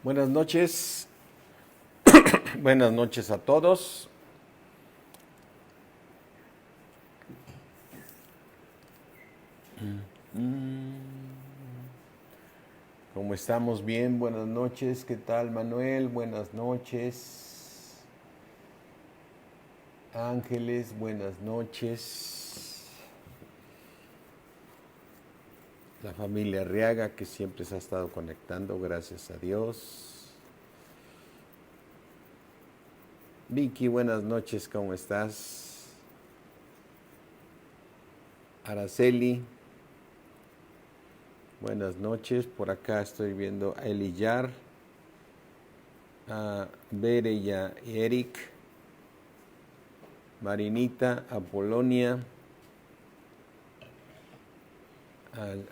Buenas noches, buenas noches a todos. ¿Cómo estamos? Bien, buenas noches. ¿Qué tal, Manuel? Buenas noches. Ángeles, buenas noches. La familia Arriaga, que siempre se ha estado conectando, gracias a Dios. Vicky, buenas noches, ¿cómo estás? Araceli, buenas noches. Por acá estoy viendo a Eliyar, a Bere y a Eric, Marinita, a Polonia,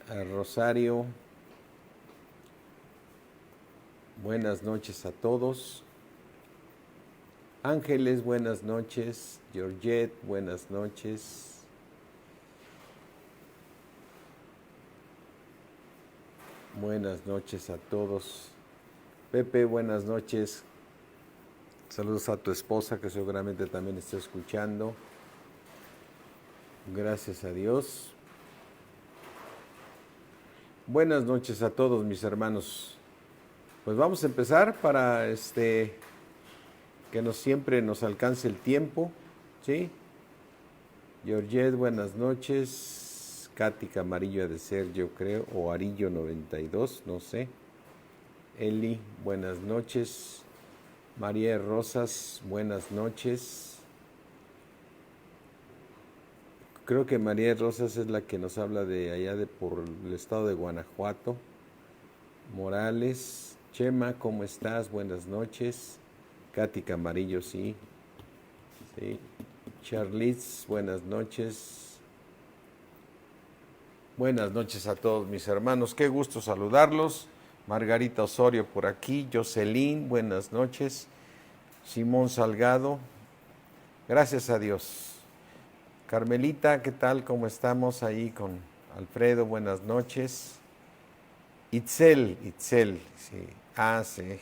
a Rosario. Buenas noches a todos. Ángeles, buenas noches. Georgette, buenas noches. Buenas noches a todos. Pepe, buenas noches. Saludos a tu esposa que seguramente también está escuchando. Gracias a Dios. Buenas noches a todos mis hermanos. Pues vamos a empezar para que siempre nos alcance el tiempo, ¿sí? Georgette, buenas noches. Katy Camarillo ha de ser, yo creo, o Arillo 92, no sé. Eli, buenas noches. María Rosas, buenas noches. Creo que María Rosas es la que nos habla de allá por el estado de Guanajuato. Morales, Chema, ¿cómo estás? Buenas noches. Katy Camarillo, sí. Sí. Charlize, buenas noches. Buenas noches a todos mis hermanos, qué gusto saludarlos. Margarita Osorio por aquí, Jocelyn, buenas noches. Simón Salgado, gracias a Dios. Carmelita, ¿qué tal? ¿Cómo estamos ahí con Alfredo? Buenas noches. Itzel, sí. Ah, sí.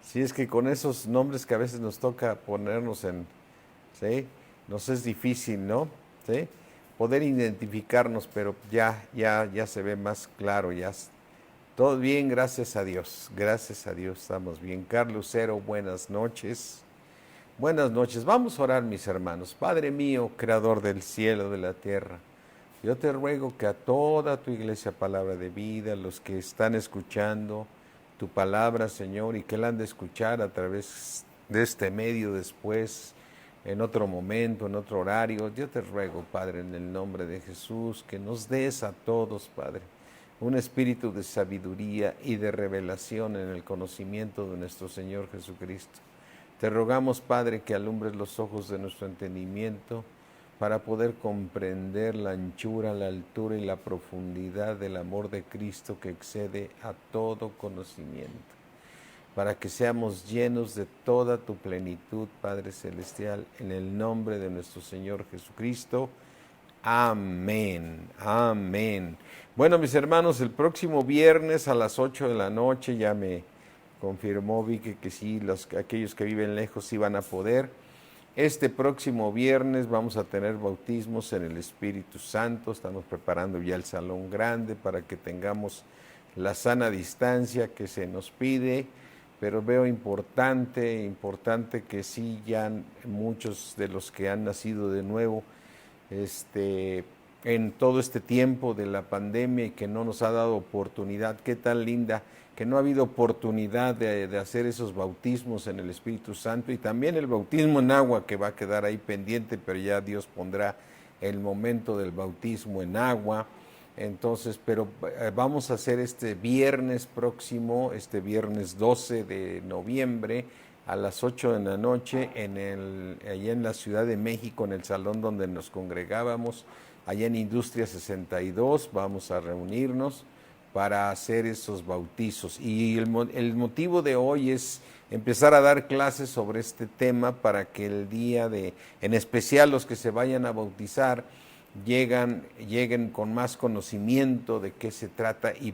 Sí, es que con esos nombres que a veces nos toca ponernos ¿sí? Nos es difícil, ¿no? ¿Sí? Poder identificarnos, pero ya se ve más claro, todo bien, gracias a Dios, estamos bien. Carlos Cero, buenas noches. Buenas noches, vamos a orar mis hermanos. Padre mío, creador del cielo, de la tierra, yo te ruego que a toda tu iglesia Palabra de Vida, los que están escuchando tu palabra, Señor, y que la han de escuchar a través de este medio después, en otro momento, en otro horario, yo te ruego, Padre, en el nombre de Jesús, que nos des a todos, Padre, un espíritu de sabiduría y de revelación en el conocimiento de nuestro Señor Jesucristo. Te rogamos, Padre, que alumbres los ojos de nuestro entendimiento para poder comprender la anchura, la altura y la profundidad del amor de Cristo que excede a todo conocimiento, para que seamos llenos de toda tu plenitud, Padre Celestial, en el nombre de nuestro Señor Jesucristo. Amén, amén. Bueno, mis hermanos, el próximo viernes a las 8 de la noche ya me confirmó Vicky que sí, aquellos que viven lejos sí van a poder. Este próximo viernes vamos a tener bautismos en el Espíritu Santo. Estamos preparando ya el salón grande para que tengamos la sana distancia que se nos pide, pero veo importante que sí, ya muchos de los que han nacido de nuevo en todo este tiempo de la pandemia y que no nos ha dado oportunidad, qué tan linda, que no ha habido oportunidad de hacer esos bautismos en el Espíritu Santo, y también el bautismo en agua que va a quedar ahí pendiente, pero ya Dios pondrá el momento del bautismo en agua. Entonces, pero vamos a hacer este viernes próximo, este viernes 12 de noviembre, a las 8 de la noche, allá en la Ciudad de México, en el salón donde nos congregábamos, allá en Industria 62, vamos a reunirnos para hacer esos bautizos. Y el motivo de hoy es empezar a dar clases sobre este tema para que el día en especial los que se vayan a bautizar, lleguen con más conocimiento de qué se trata y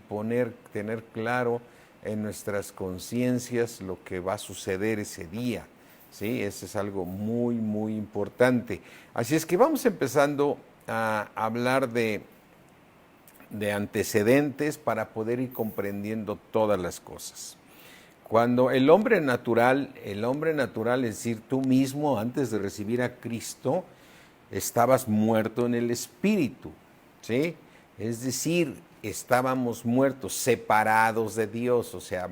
tener claro en nuestras conciencias lo que va a suceder ese día. ¿Sí? Eso es algo muy, muy importante. Así es que vamos empezando a hablar de antecedentes para poder ir comprendiendo todas las cosas. Cuando el hombre natural, es decir, tú mismo antes de recibir a Cristo, estabas muerto en el espíritu, ¿sí? Es decir, estábamos muertos, separados de Dios, o sea,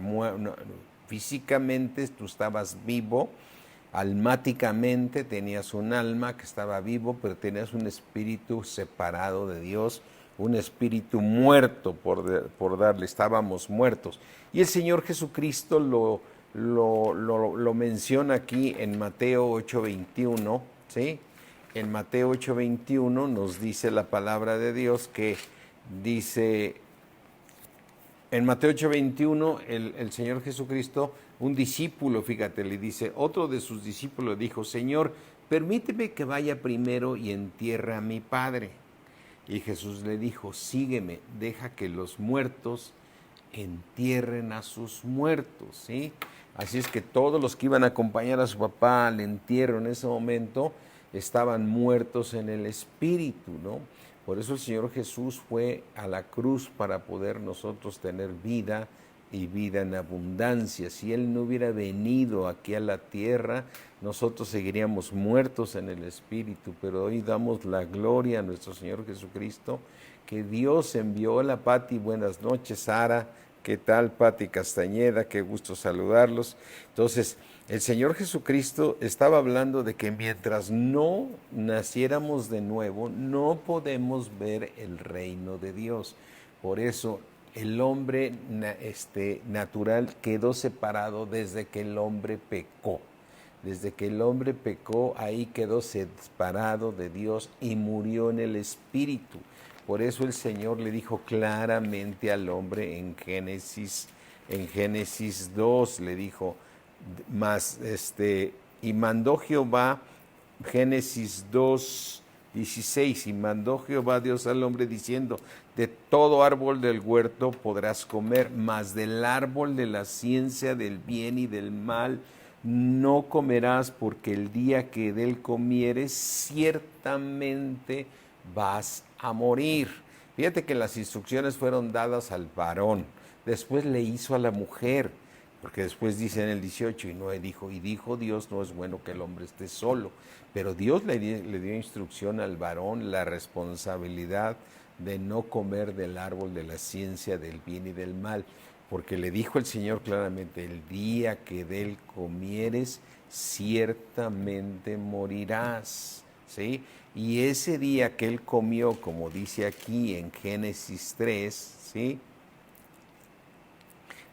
físicamente tú estabas vivo, almáticamente tenías un alma que estaba vivo, pero tenías un espíritu separado de Dios, un espíritu muerto, por darle, estábamos muertos. Y el Señor Jesucristo lo menciona aquí en Mateo 8:21, ¿sí? En Mateo 8:21 nos dice la palabra de Dios que dice, en Mateo 8:21 el Señor Jesucristo, un discípulo, fíjate, le dice, otro de sus discípulos dijo, Señor, permíteme que vaya primero y entierre a mi padre. Y Jesús le dijo, sígueme, deja que los muertos entierren a sus muertos, ¿sí? Así es que todos los que iban a acompañar a su papá al entierro en ese momento estaban muertos en el espíritu, ¿no? Por eso el Señor Jesús fue a la cruz para poder nosotros tener vida y vida en abundancia. Si Él no hubiera venido aquí a la tierra, nosotros seguiríamos muertos en el espíritu, pero hoy damos la gloria a nuestro Señor Jesucristo, que Dios envió. Hola Pati, buenas noches. Sara, ¿qué tal? Pati Castañeda, qué gusto saludarlos. Entonces, el Señor Jesucristo estaba hablando de que mientras no naciéramos de nuevo, no podemos ver el reino de Dios. Por eso el hombre natural quedó separado desde que el hombre pecó. Desde que el hombre pecó, ahí quedó separado de Dios y murió en el espíritu. Por eso el Señor le dijo claramente al hombre en Génesis 2, le dijo, y mandó Jehová, Génesis 2:16, y mandó Jehová Dios al hombre diciendo, de todo árbol del huerto podrás comer, mas del árbol de la ciencia del bien y del mal no comerás, porque el día que de él comieres ciertamente vas a morir. Fíjate que las instrucciones fueron dadas al varón, después le hizo a la mujer, porque después dice en el 18, y dijo Dios, no es bueno que el hombre esté solo, pero Dios le dio instrucción al varón, la responsabilidad de no comer del árbol de la ciencia del bien y del mal, porque le dijo el Señor claramente, el día que de él comieres, ciertamente morirás, ¿sí? Y ese día que él comió, como dice aquí en Génesis 3, ¿sí?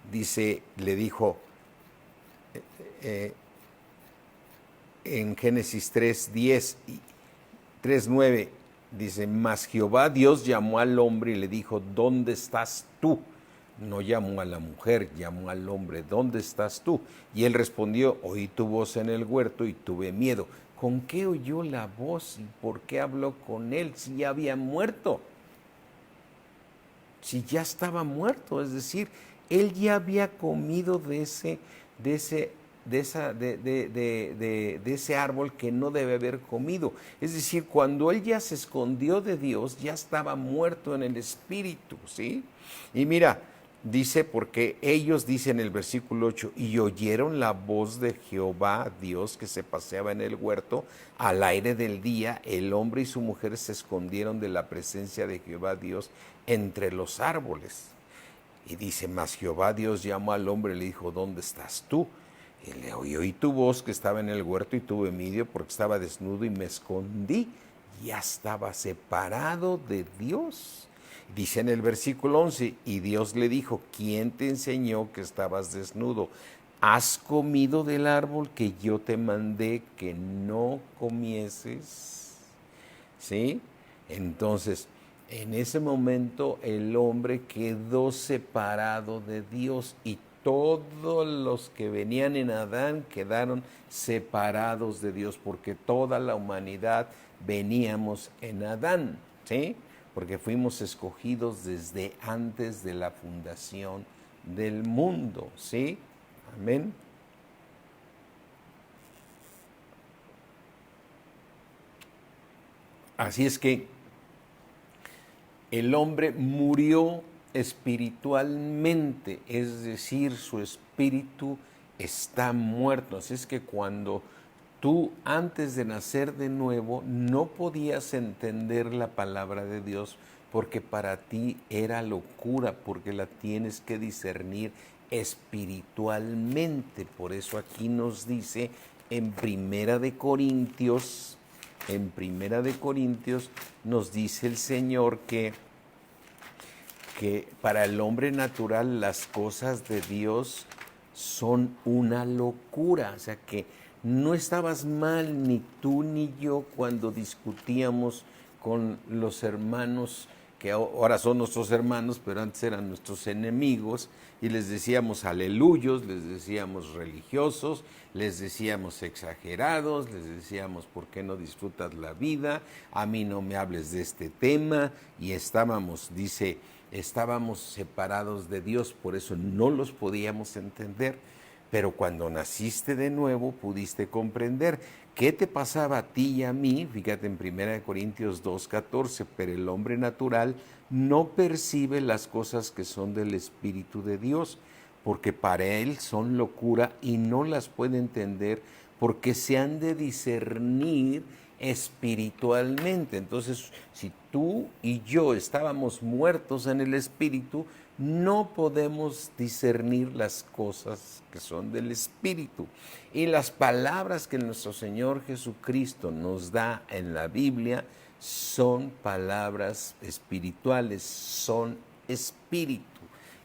Dice, le dijo en Génesis 3:10 y 3:9, dice, mas Jehová Dios llamó al hombre y le dijo, ¿dónde estás tú? No llamó a la mujer, llamó al hombre, ¿dónde estás tú? Y él respondió, oí tu voz en el huerto y tuve miedo. ¿Con qué oyó la voz y por qué habló con él si ya había muerto? Si ya estaba muerto, es decir, él ya había comido de ese árbol que no debe haber comido. Es decir, cuando él ya se escondió de Dios, ya estaba muerto en el espíritu, ¿sí? Y mira, dice, porque ellos, dicen en el versículo 8, y oyeron la voz de Jehová, Dios, que se paseaba en el huerto, al aire del día, el hombre y su mujer se escondieron de la presencia de Jehová, Dios, entre los árboles. Y dice, mas Jehová Dios llamó al hombre y le dijo, ¿dónde estás tú? Y le oí tu voz que estaba en el huerto y tuve miedo porque estaba desnudo y me escondí. Ya estaba separado de Dios. Dice en el versículo 11, y Dios le dijo, ¿quién te enseñó que estabas desnudo? ¿Has comido del árbol que yo te mandé que no comieses? ¿Sí? Entonces, en ese momento el hombre quedó separado de Dios y todos los que venían en Adán quedaron separados de Dios, porque toda la humanidad veníamos en Adán, ¿sí? Porque fuimos escogidos desde antes de la fundación del mundo, ¿sí? Amén. Así es que el hombre murió espiritualmente, es decir, su espíritu está muerto. Así es que cuando tú antes de nacer de nuevo no podías entender la palabra de Dios porque para ti era locura, porque la tienes que discernir espiritualmente. Por eso aquí nos dice en Primera de Corintios nos dice el Señor que para el hombre natural las cosas de Dios son una locura. O sea que no estabas mal ni tú ni yo cuando discutíamos con los hermanos que ahora son nuestros hermanos, pero antes eran nuestros enemigos, y les decíamos aleluyos, les decíamos religiosos, les decíamos exagerados, les decíamos ¿por qué no disfrutas la vida? A mí no me hables de este tema, y estábamos separados de Dios, por eso no los podíamos entender. Pero cuando naciste de nuevo pudiste comprender qué te pasaba a ti y a mí. Fíjate en 1 Corintios 2:14, pero el hombre natural no percibe las cosas que son del Espíritu de Dios, porque para él son locura y no las puede entender, porque se han de discernir espiritualmente. Entonces, si tú y yo estábamos muertos en el Espíritu, no podemos discernir las cosas que son del Espíritu. Y las palabras que nuestro Señor Jesucristo nos da en la Biblia son palabras espirituales, son espíritu.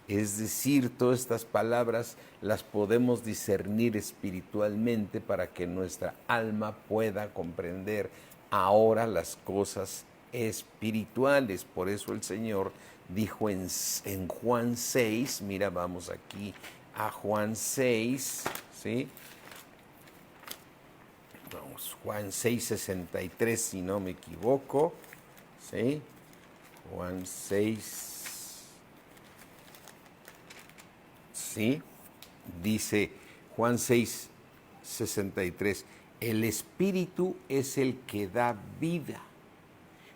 Es decir, todas estas palabras las podemos discernir espiritualmente para que nuestra alma pueda comprender ahora las cosas espirituales. Por eso el Señor dijo en Juan 6, mira, vamos aquí a Juan 6, ¿sí? Vamos, Juan 6:63, si no me equivoco, ¿sí? Juan 6, ¿sí? Dice Juan 6:63, el Espíritu es el que da vida.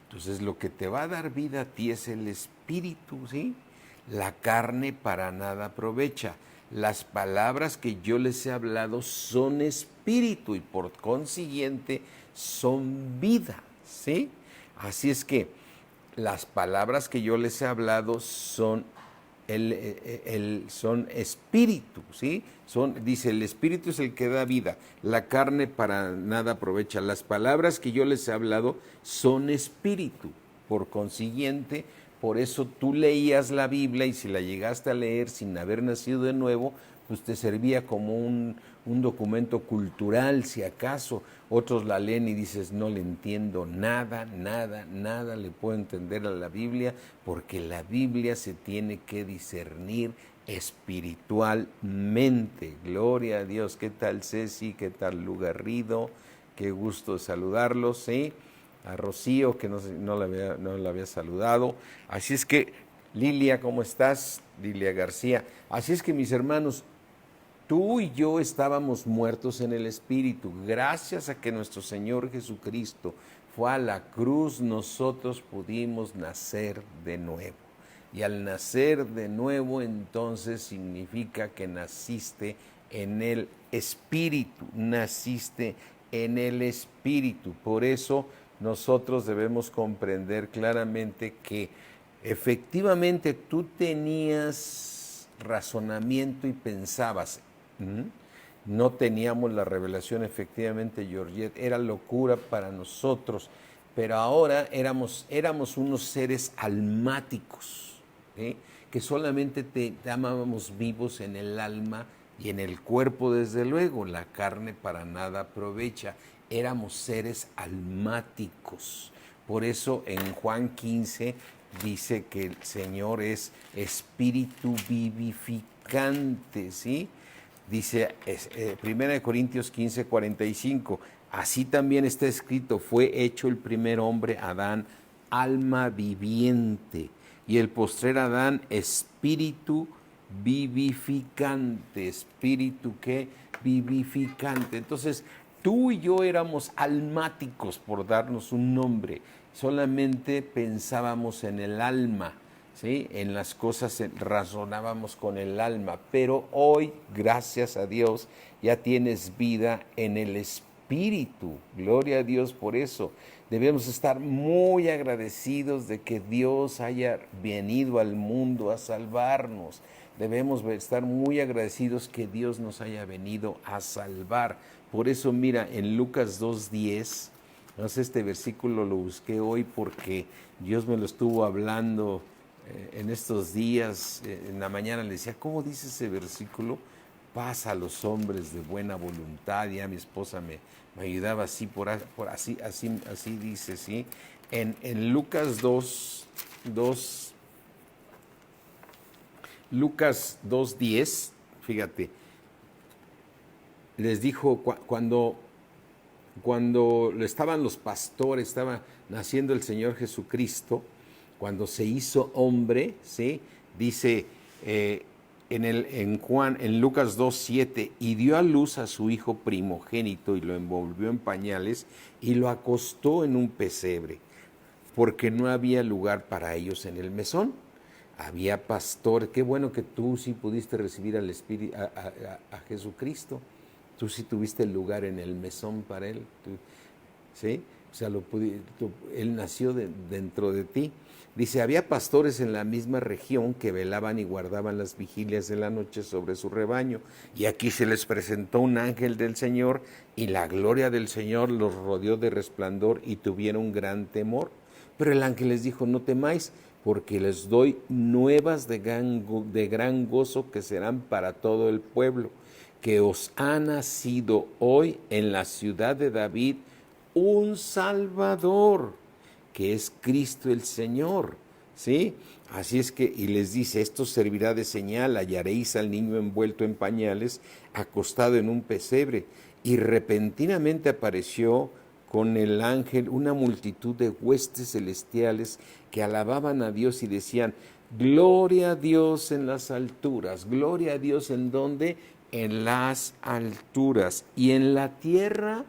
Entonces lo que te va a dar vida a ti es el Espíritu, ¿sí? La carne para nada aprovecha. Las palabras que yo les he hablado son espíritu y por consiguiente son vida, ¿sí? Así es que las palabras que yo les he hablado son son espíritu, ¿sí? Dice, el espíritu es el que da vida, la carne para nada aprovecha. Las palabras que yo les he hablado son espíritu, por consiguiente, por eso tú leías la Biblia y si la llegaste a leer sin haber nacido de nuevo, pues te servía como un documento cultural, si acaso. Otros la leen y dices, no le entiendo nada le puedo entender a la Biblia, porque la Biblia se tiene que discernir espiritualmente. Gloria a Dios. ¿Qué tal Ceci? ¿Qué tal Lugarrido? Qué gusto saludarlos, ¿sí? A Rocío, que no la había saludado. Así es que, Lilia, ¿cómo estás? Lilia García. Así es que, mis hermanos, tú y yo estábamos muertos en el Espíritu. Gracias a que nuestro Señor Jesucristo fue a la cruz, nosotros pudimos nacer de nuevo. Y al nacer de nuevo, entonces significa que naciste en el Espíritu, naciste en el Espíritu. Por eso nosotros debemos comprender claramente que efectivamente tú tenías razonamiento y pensabas. No teníamos la revelación, efectivamente, Georgette, era locura para nosotros, pero ahora éramos unos seres almáticos, ¿sí? Que solamente te amábamos vivos en el alma y en el cuerpo, desde luego. La carne para nada aprovecha. Éramos seres almáticos. Por eso en Juan 15 dice que el Señor es espíritu vivificante, ¿sí? Dice 1 Corintios 15:45, Así también está escrito, fue hecho el primer hombre, Adán, alma viviente, y el postrer Adán, espíritu vivificante. ¿Espíritu qué? Vivificante. Entonces, tú y yo éramos almáticos, por darnos un nombre. Solamente pensábamos en el alma, ¿sí? En las cosas razonábamos con el alma. Pero hoy, gracias a Dios, ya tienes vida en el espíritu. Gloria a Dios por eso. Debemos estar muy agradecidos de que Dios haya venido al mundo a salvarnos. Debemos estar muy agradecidos que Dios nos haya venido a salvar. Por eso, mira, en Lucas 2:10, no sé, este versículo lo busqué hoy porque Dios me lo estuvo hablando en estos días. En la mañana le decía, ¿cómo dice ese versículo? Paz a los hombres de buena voluntad. Ya mi esposa me ayudaba así, así dice, ¿sí? En Lucas 2:10, fíjate, les dijo cuando estaban los pastores, estaba naciendo el Señor Jesucristo, cuando se hizo hombre, ¿sí? Dice en Lucas 2:7, y dio a luz a su hijo primogénito y lo envolvió en pañales y lo acostó en un pesebre, porque no había lugar para ellos en el mesón. Había pastor. Qué bueno que tú sí pudiste recibir al Espíritu, a Jesucristo. Tú sí tuviste el lugar en el mesón para él. ¿Sí? O sea, él nació dentro de ti. Dice, había pastores en la misma región que velaban y guardaban las vigilias de la noche sobre su rebaño. Y aquí se les presentó un ángel del Señor, y la gloria del Señor los rodeó de resplandor y tuvieron gran temor. Pero el ángel les dijo, no temáis, porque les doy nuevas de gran gozo que serán para todo el pueblo, que os ha nacido hoy en la ciudad de David un Salvador, que es Cristo el Señor, ¿sí? Así es que, y les dice, esto servirá de señal, hallaréis al niño envuelto en pañales, acostado en un pesebre. Y repentinamente apareció con el ángel una multitud de huestes celestiales que alababan a Dios y decían, gloria a Dios en las alturas. Gloria a Dios, ¿en dónde? En las alturas. Y en la tierra,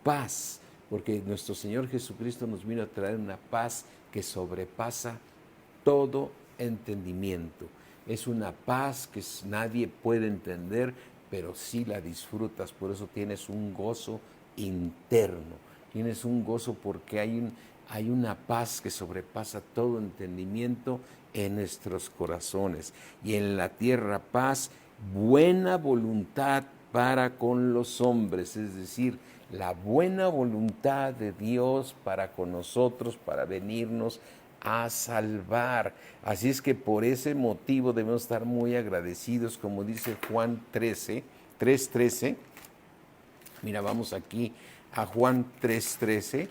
paz, porque nuestro Señor Jesucristo nos vino a traer una paz que sobrepasa todo entendimiento. Es una paz que nadie puede entender, pero sí la disfrutas. Por eso tienes un gozo interno. Tienes un gozo porque hay una paz que sobrepasa todo entendimiento en nuestros corazones. Y en la tierra paz, buena voluntad para con los hombres, es decir, la buena voluntad de Dios para con nosotros, para venirnos a salvar. Así es que por ese motivo debemos estar muy agradecidos, como dice Juan 3:13. Mira, vamos aquí a Juan 3:13.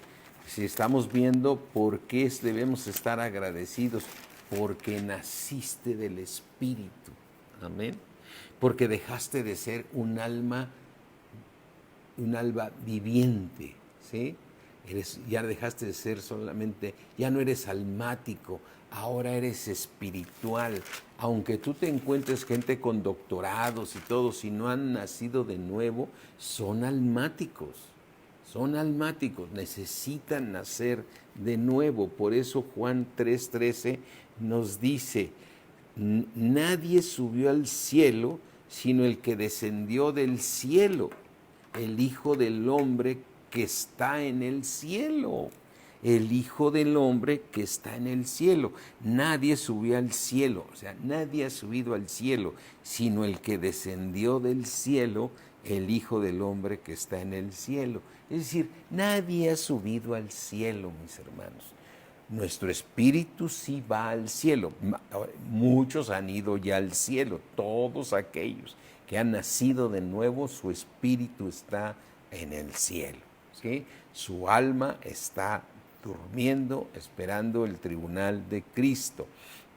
Si estamos viendo por qué debemos estar agradecidos, porque naciste del Espíritu. Amén. Porque dejaste de ser un alma viviente, ¿sí? Ya dejaste de ser solamente, ya no eres almático, ahora eres espiritual. Aunque tú te encuentres gente con doctorados y todo, si no han nacido de nuevo, son almáticos, necesitan nacer de nuevo. Por eso Juan 3:13 nos dice, nadie subió al cielo, sino el que descendió del cielo, el Hijo del Hombre que está en el cielo. El Hijo del Hombre que está en el cielo. Nadie subió al cielo, o sea, nadie ha subido al cielo, sino el que descendió del cielo, el Hijo del Hombre que está en el cielo. Es decir, nadie ha subido al cielo, mis hermanos. Nuestro espíritu sí va al cielo. Muchos han ido ya al cielo, todos aquellos que han nacido de nuevo, su espíritu está en el cielo, ¿sí? Su alma está durmiendo, esperando el tribunal de Cristo.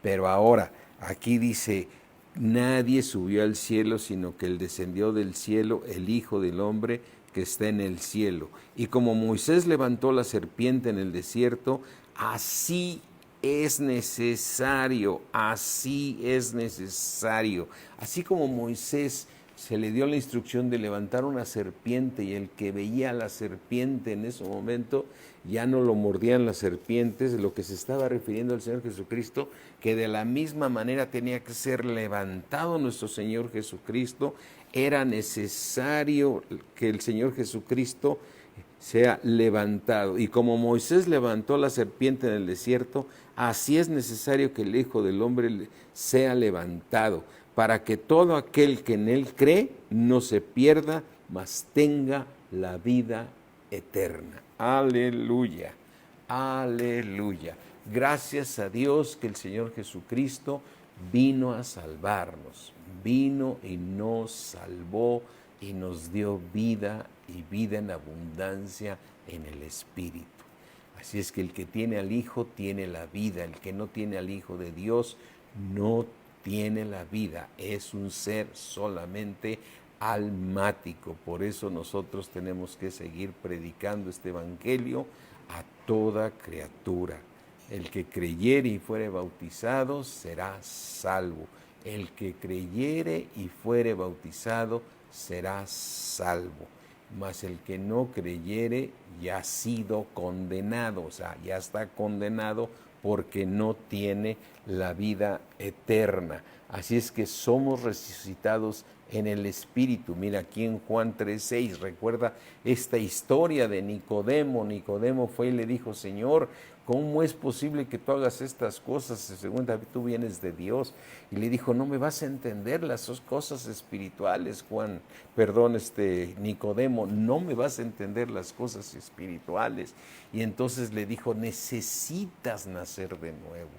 Pero ahora, aquí dice, nadie subió al cielo, sino que él descendió del cielo, el Hijo del Hombre que está en el cielo. Y como Moisés levantó la serpiente en el desierto, así es necesario, así es necesario. Así como Moisés se le dio la instrucción de levantar una serpiente y el que veía la serpiente en ese momento ya no lo mordían las serpientes, lo que se estaba refiriendo al Señor Jesucristo, que de la misma manera tenía que ser levantado nuestro Señor Jesucristo. Era necesario que el Señor Jesucristo sea levantado. Y como Moisés levantó la serpiente en el desierto, así es necesario que el Hijo del Hombre sea levantado, para que todo aquel que en él cree no se pierda, mas tenga la vida eterna. Aleluya, aleluya. Gracias a Dios que el Señor Jesucristo vino a salvarnos, vino y nos salvó y nos dio vida y vida en abundancia en el Espíritu. Así es que el que tiene al Hijo tiene la vida, el que no tiene al Hijo de Dios no tiene la vida, es un ser solamente almático. Por eso nosotros tenemos que seguir predicando este evangelio a toda criatura. El que creyere y fuere bautizado será salvo. El que creyere y fuere bautizado será salvo. Mas el que no creyere ya ha sido condenado, o sea, ya está condenado porque no tiene la vida eterna. Así es que somos resucitados en el Espíritu. Mira aquí en Juan 3:6, recuerda esta historia de Nicodemo. Nicodemo fue y le dijo: Señor, ¿cómo es posible que tú hagas estas cosas? Según David, tú vienes de Dios. Y le dijo: no me vas a entender las cosas espirituales, Nicodemo, no me vas a entender las cosas espirituales. Y entonces le dijo: necesitas nacer de nuevo,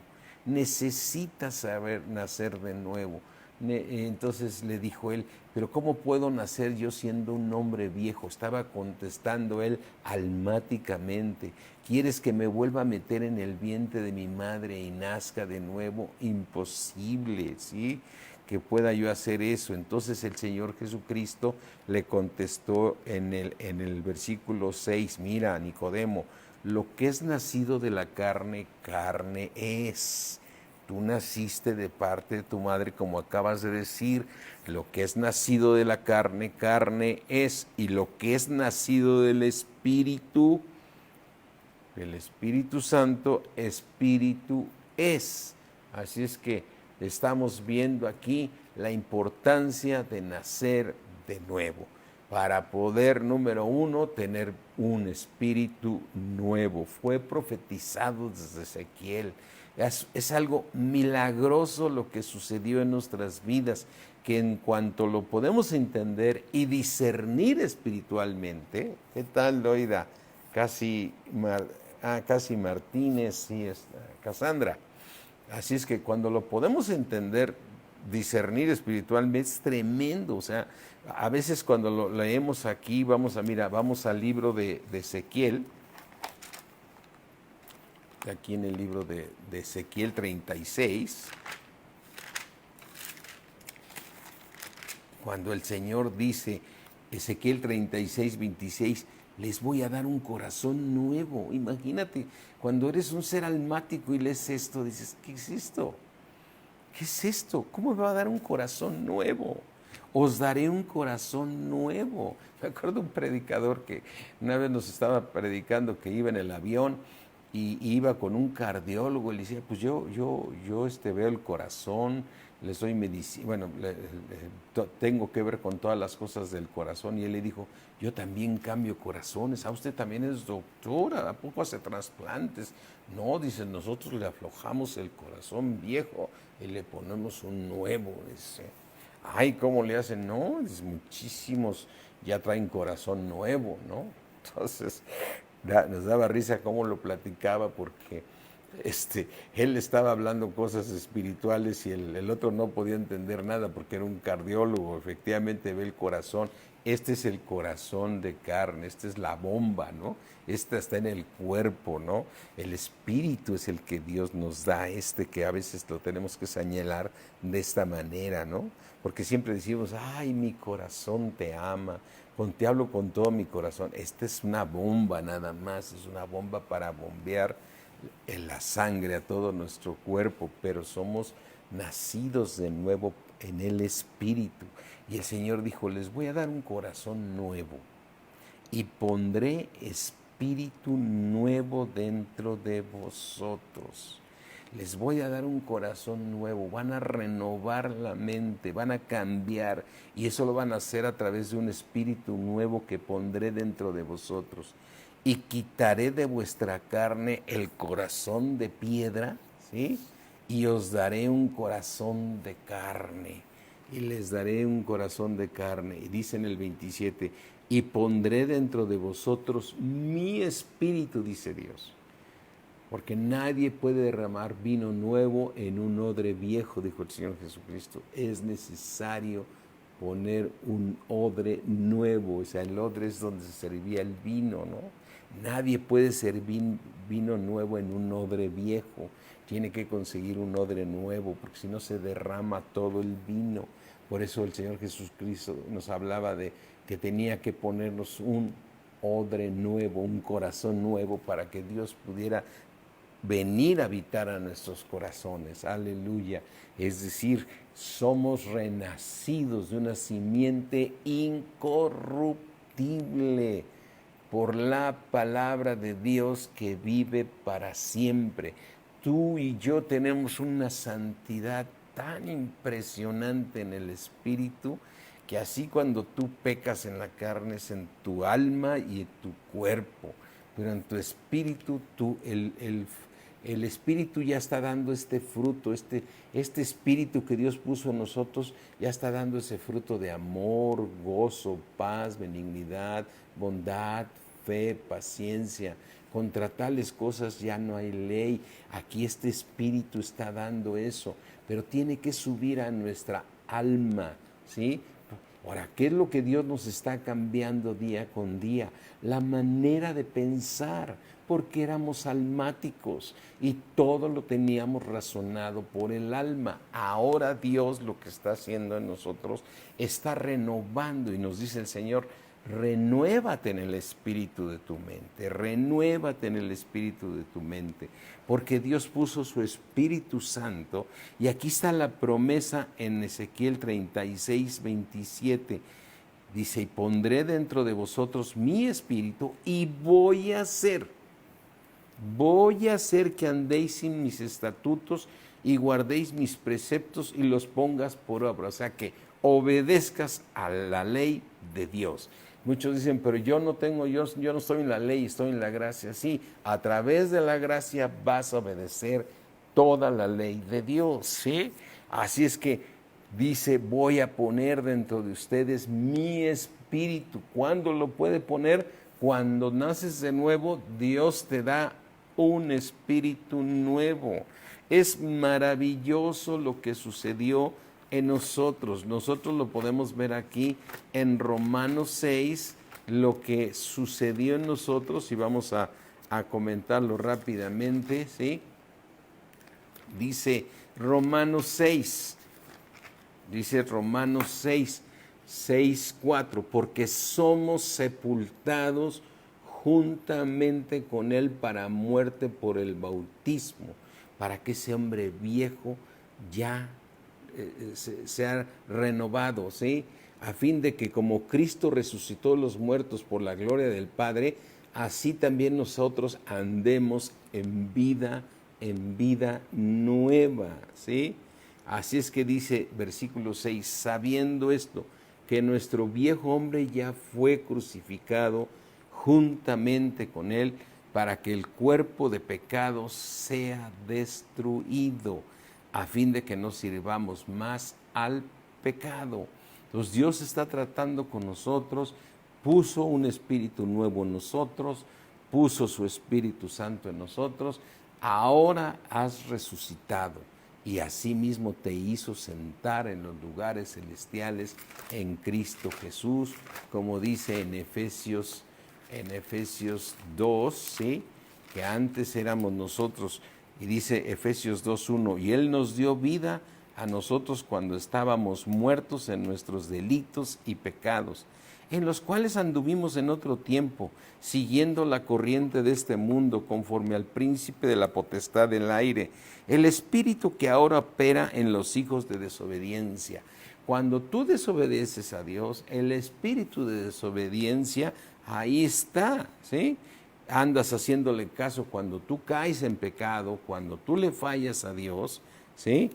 necesitas saber nacer de nuevo. Entonces le dijo él: pero ¿cómo puedo nacer yo siendo un hombre viejo? Estaba contestando él almáticamente: ¿quieres que me vuelva a meter en el vientre de mi madre y nazca de nuevo? Imposible, ¿sí? Que pueda yo hacer eso. Entonces el Señor Jesucristo le contestó en el versículo 6, mira, Nicodemo, lo que es nacido de la carne, carne es. Tú naciste de parte de tu madre, como acabas de decir. Lo que es nacido de la carne, carne es. Y lo que es nacido del Espíritu Santo, Espíritu es. Así es que estamos viendo aquí la importancia de nacer de nuevo, para poder, número uno, tener un espíritu nuevo. Fue profetizado desde Ezequiel. Es algo milagroso lo que sucedió en nuestras vidas, que en cuanto lo podemos entender y discernir espiritualmente, ¿qué tal, Loida? Casi Martínez y Cassandra. Así es que cuando lo podemos entender, discernir espiritualmente, es tremendo. O sea, a veces cuando lo leemos aquí, vamos al libro de Ezequiel, aquí en el libro de Ezequiel 36, cuando el Señor dice, Ezequiel 36, 26, les voy a dar un corazón nuevo. Imagínate, cuando eres un ser almático y lees esto, dices: ¿qué es esto? ¿Qué es esto? ¿Cómo me va a dar un corazón nuevo? Os daré un corazón nuevo. Me acuerdo de un predicador que una vez nos estaba predicando, que iba en el avión y iba con un cardiólogo y le decía: pues yo veo el corazón, les doy medicina, bueno, tengo que ver con todas las cosas del corazón. Y él le dijo: yo también cambio corazones. Usted también es doctora, ¿a poco hace trasplantes? No, dice, nosotros le aflojamos el corazón viejo y le ponemos un nuevo. Dice, ay, ¿cómo le hacen? No, dice, muchísimos ya traen corazón nuevo, ¿no? Entonces, nos daba risa cómo lo platicaba, porque él estaba hablando cosas espirituales y el otro no podía entender nada porque era un cardiólogo, efectivamente ve el corazón. Este es el corazón de carne, esta es la bomba, ¿no? Esta está en el cuerpo, ¿no? El espíritu es el que Dios nos da, que a veces lo tenemos que señalar de esta manera, ¿no? Porque siempre decimos, ay, mi corazón te ama, te hablo con todo mi corazón. Esta es una bomba nada más, es una bomba para bombear en la sangre a todo nuestro cuerpo, pero somos nacidos de nuevo en el Espíritu. Y el Señor dijo, les voy a dar un corazón nuevo y pondré espíritu nuevo dentro de vosotros. Les voy a dar un corazón nuevo, van a renovar la mente, van a cambiar y eso lo van a hacer a través de un espíritu nuevo que pondré dentro de vosotros. Y quitaré de vuestra carne el corazón de piedra, ¿sí? Y os daré un corazón de carne. Y les daré un corazón de carne. Y dice en el 27, y pondré dentro de vosotros mi espíritu, dice Dios. Porque nadie puede derramar vino nuevo en un odre viejo, dijo el Señor Jesucristo. Es necesario poner un odre nuevo. O sea, el odre es donde se servía el vino, ¿no? Nadie puede servir vino nuevo en un odre viejo. Tiene que conseguir un odre nuevo, porque si no se derrama todo el vino. Por eso el Señor Jesucristo nos hablaba de que tenía que ponernos un odre nuevo, un corazón nuevo, para que Dios pudiera venir a habitar a nuestros corazones. Aleluya. Es decir, somos renacidos de una simiente incorruptible por la palabra de Dios que vive para siempre. Tú y yo tenemos una santidad tan impresionante en el espíritu que así cuando tú pecas en la carne es en tu alma y en tu cuerpo, pero en tu espíritu el espíritu ya está dando este fruto, este espíritu que Dios puso en nosotros ya está dando ese fruto de amor, gozo, paz, benignidad, bondad, fe, paciencia. Contra tales cosas ya no hay ley. Aquí este espíritu está dando eso, pero tiene que subir a nuestra alma, ¿sí? Ahora, ¿qué es lo que Dios nos está cambiando día con día? La manera de pensar, porque éramos almáticos y todo lo teníamos razonado por el alma. Ahora Dios lo que está haciendo en nosotros está renovando y nos dice el Señor, renuévate en el espíritu de tu mente, renuévate en el espíritu de tu mente, porque Dios puso su Espíritu Santo y aquí está la promesa en Ezequiel 36, 27. Dice, y pondré dentro de vosotros mi espíritu y voy a hacer que andéis en mis estatutos y guardéis mis preceptos y los pongas por obra. O sea, que obedezcas a la ley de Dios. Muchos dicen, pero yo no estoy en la ley, estoy en la gracia. Sí, a través de la gracia vas a obedecer toda la ley de Dios, ¿sí? Así es que dice, voy a poner dentro de ustedes mi espíritu. ¿Cuándo lo puede poner? Cuando naces de nuevo, Dios te da un espíritu nuevo. Es maravilloso lo que sucedió en nosotros. Nosotros lo podemos ver aquí en Romanos 6, lo que sucedió en nosotros, y vamos a comentarlo rápidamente, ¿sí? Dice Romanos 6, 6:4, porque somos sepultados juntamente con Él para muerte por el bautismo, para que ese hombre viejo ya sea renovado, ¿sí? A fin de que como Cristo resucitó los muertos por la gloria del Padre, así también nosotros andemos en vida nueva, ¿sí? Así es que dice versículo 6, sabiendo esto, que nuestro viejo hombre ya fue crucificado juntamente con él, para que el cuerpo de pecado sea destruido, a fin de que no sirvamos más al pecado. Entonces Dios está tratando con nosotros, puso un espíritu nuevo en nosotros, puso su Espíritu Santo en nosotros. ahora has resucitado y asimismo te hizo sentar en los lugares celestiales en Cristo Jesús, como dice en Efesios 2, ¿sí? Que antes éramos nosotros, y dice Efesios 2:1, y Él nos dio vida a nosotros cuando estábamos muertos en nuestros delitos y pecados, en los cuales anduvimos en otro tiempo, siguiendo la corriente de este mundo, conforme al príncipe de la potestad del aire, el espíritu que ahora opera en los hijos de desobediencia. Cuando tú desobedeces a Dios, el espíritu de desobediencia ahí está, ¿sí? Andas haciéndole caso cuando tú caes en pecado, cuando tú le fallas a Dios, ¿sí?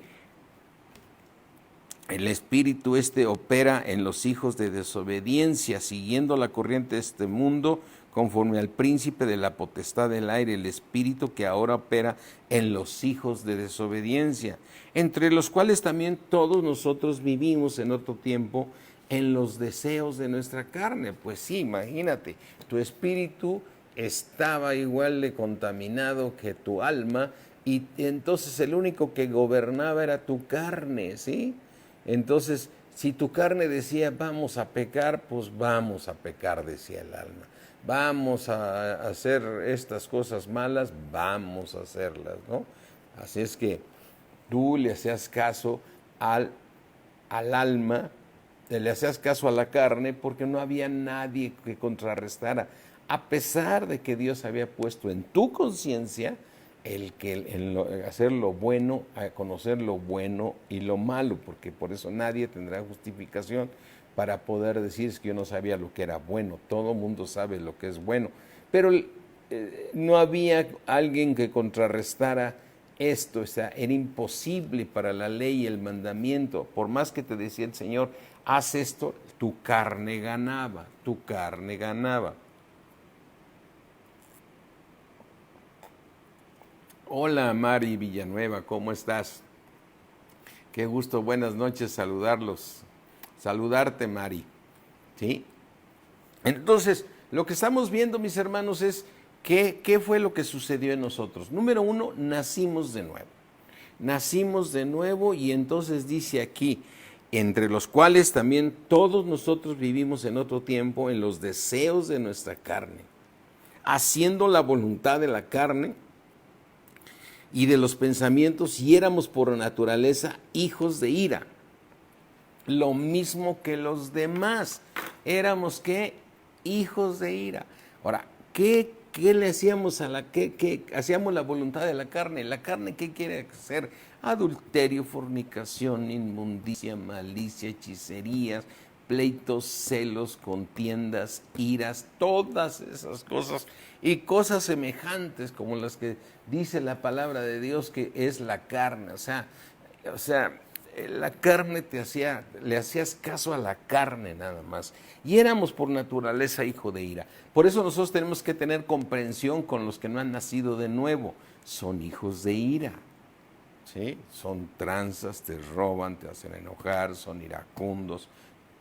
El espíritu opera en los hijos de desobediencia, siguiendo la corriente de este mundo, conforme al príncipe de la potestad del aire, el espíritu que ahora opera en los hijos de desobediencia, entre los cuales también todos nosotros vivimos en otro tiempo en los deseos de nuestra carne. Pues sí, imagínate, tu espíritu estaba igual de contaminado que tu alma, y entonces el único que gobernaba era tu carne, ¿sí? Entonces, si tu carne decía, vamos a pecar, pues vamos a pecar, decía el alma. Vamos a hacer estas cosas malas, vamos a hacerlas, ¿no? Así es que tú le hacías caso al alma, le hacías caso a la carne, porque no había nadie que contrarrestara, a pesar de que Dios había puesto en tu conciencia hacer lo bueno, a conocer lo bueno y lo malo, porque por eso nadie tendrá justificación para poder decir es que yo no sabía lo que era bueno. Todo mundo sabe lo que es bueno, pero no había alguien que contrarrestara esto. O sea, era imposible para la ley y el mandamiento. Por más que te decía el Señor, haz esto, tu carne ganaba, tu carne ganaba. Hola Mari Villanueva, ¿cómo estás? Qué gusto, buenas noches, saludarte Mari, ¿sí? Entonces, lo que estamos viendo, mis hermanos, es qué fue lo que sucedió en nosotros. Número uno, nacimos de nuevo, y entonces dice aquí, entre los cuales también todos nosotros vivimos en otro tiempo en los deseos de nuestra carne, haciendo la voluntad de la carne y de los pensamientos, y éramos por naturaleza hijos de ira, lo mismo que los demás. Éramos ¿qué? Hijos de ira. Ahora, ¿qué le hacíamos hacíamos la voluntad de la carne? ¿La carne qué quiere hacer? Adulterio, fornicación, inmundicia, malicia, hechicerías, pleitos, celos, contiendas, iras, todas esas cosas y cosas semejantes como las que dice la palabra de Dios que es la carne. O sea, la carne le hacías caso a la carne nada más. Y éramos por naturaleza hijo de ira. Por eso nosotros tenemos que tener comprensión con los que no han nacido de nuevo. Son hijos de ira, ¿sí? Son tranzas, te roban, te hacen enojar, son iracundos.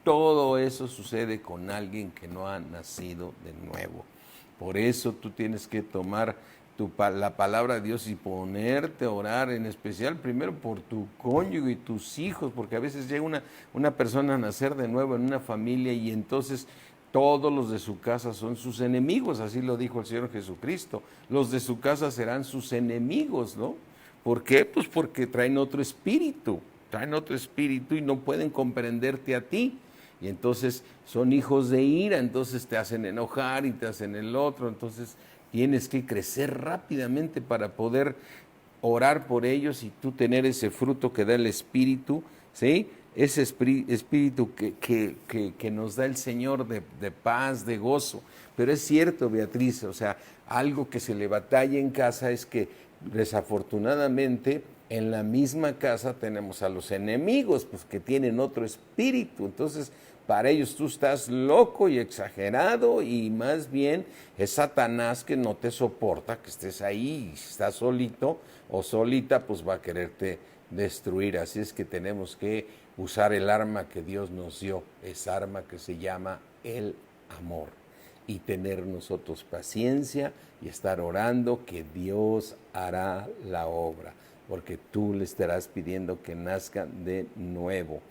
Todo eso sucede con alguien que no ha nacido de nuevo. Por eso tú tienes que tomar la palabra de Dios y ponerte a orar, en especial primero por tu cónyuge y tus hijos, porque a veces llega una persona a nacer de nuevo en una familia y entonces todos los de su casa son sus enemigos, así lo dijo el Señor Jesucristo. Los de su casa serán sus enemigos, ¿no? ¿Por qué? Pues porque traen otro espíritu y no pueden comprenderte a ti. Y entonces son hijos de ira, entonces te hacen enojar y te hacen el otro. Entonces tienes que crecer rápidamente para poder orar por ellos y tú tener ese fruto que da el Espíritu, ¿sí? Ese espíritu que nos da el Señor de paz, de gozo. Pero es cierto, Beatriz, o sea, algo que se le batalla en casa es que desafortunadamente en la misma casa tenemos a los enemigos, pues que tienen otro espíritu. Entonces, para ellos tú estás loco y exagerado, y más bien es Satanás que no te soporta que estés ahí, y si estás solito o solita, pues va a quererte destruir. Así es que tenemos que usar el arma que Dios nos dio, esa arma que se llama el amor. y tener nosotros paciencia y estar orando que Dios hará la obra, porque tú le estarás pidiendo que nazcan de nuevo.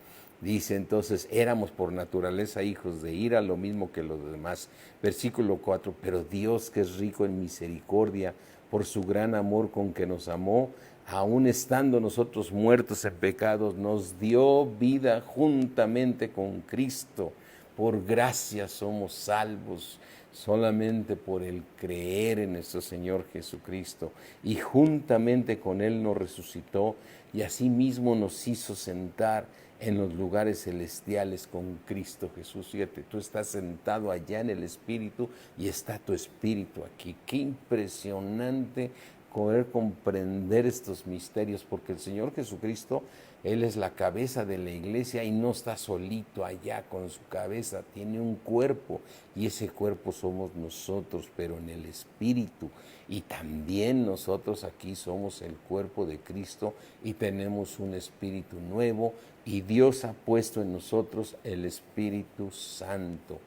Dice entonces, éramos por naturaleza hijos de ira, lo mismo que los demás. Versículo 4, pero Dios, que es rico en misericordia, por su gran amor con que nos amó, aun estando nosotros muertos en pecados, nos dio vida juntamente con Cristo. Por gracia somos salvos, solamente por el creer en nuestro Señor Jesucristo. Y juntamente con Él nos resucitó y asimismo nos hizo sentar en los lugares celestiales con Cristo Jesús. Fíjate, tú estás sentado allá en el Espíritu y está tu Espíritu aquí. Qué impresionante poder comprender estos misterios, porque el Señor Jesucristo, Él es la cabeza de la iglesia y no está solito allá con su cabeza, tiene un cuerpo y ese cuerpo somos nosotros, pero en el Espíritu. Y también nosotros aquí somos el cuerpo de Cristo y tenemos un espíritu nuevo y Dios ha puesto en nosotros el Espíritu Santo.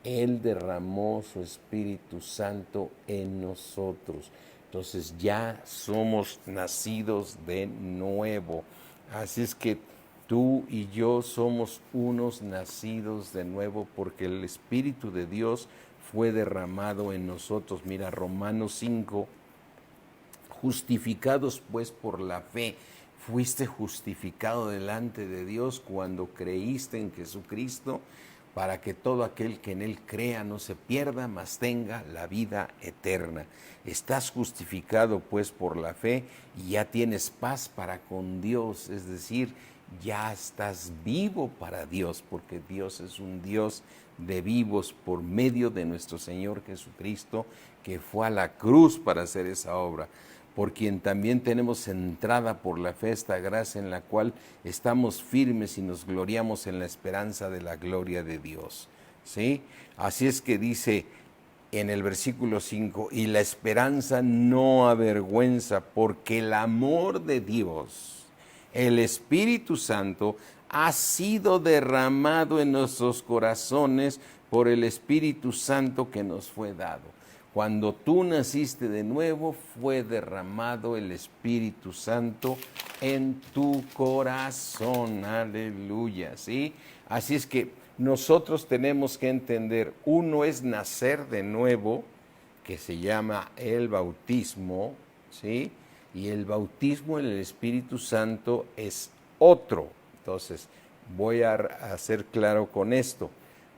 Él derramó su Espíritu Santo en nosotros. Entonces ya somos nacidos de nuevo. Así es que tú y yo somos unos nacidos de nuevo porque el Espíritu de Dios fue derramado en nosotros. Mira, Romanos 5, justificados pues por la fe. Fuiste justificado delante de Dios cuando creíste en Jesucristo, para que todo aquel que en Él crea no se pierda, mas tenga la vida eterna. Estás justificado pues por la fe y ya tienes paz para con Dios, es decir, ya estás vivo para Dios, porque Dios es un Dios de vivos por medio de nuestro Señor Jesucristo, que fue a la cruz para hacer esa obra, por quien también tenemos entrada por la fe esta gracia en la cual estamos firmes y nos gloriamos en la esperanza de la gloria de Dios. ¿Sí? Así es que dice en el versículo 5, y la esperanza no avergüenza, porque el amor de Dios, el Espíritu Santo, ha sido derramado en nuestros corazones por el Espíritu Santo que nos fue dado. Cuando tú naciste de nuevo, fue derramado el Espíritu Santo en tu corazón. Aleluya, ¿sí? Así es que nosotros tenemos que entender, uno es nacer de nuevo, que se llama el bautismo, ¿sí? Y el bautismo en el Espíritu Santo es otro. Entonces, voy a ser claro con esto.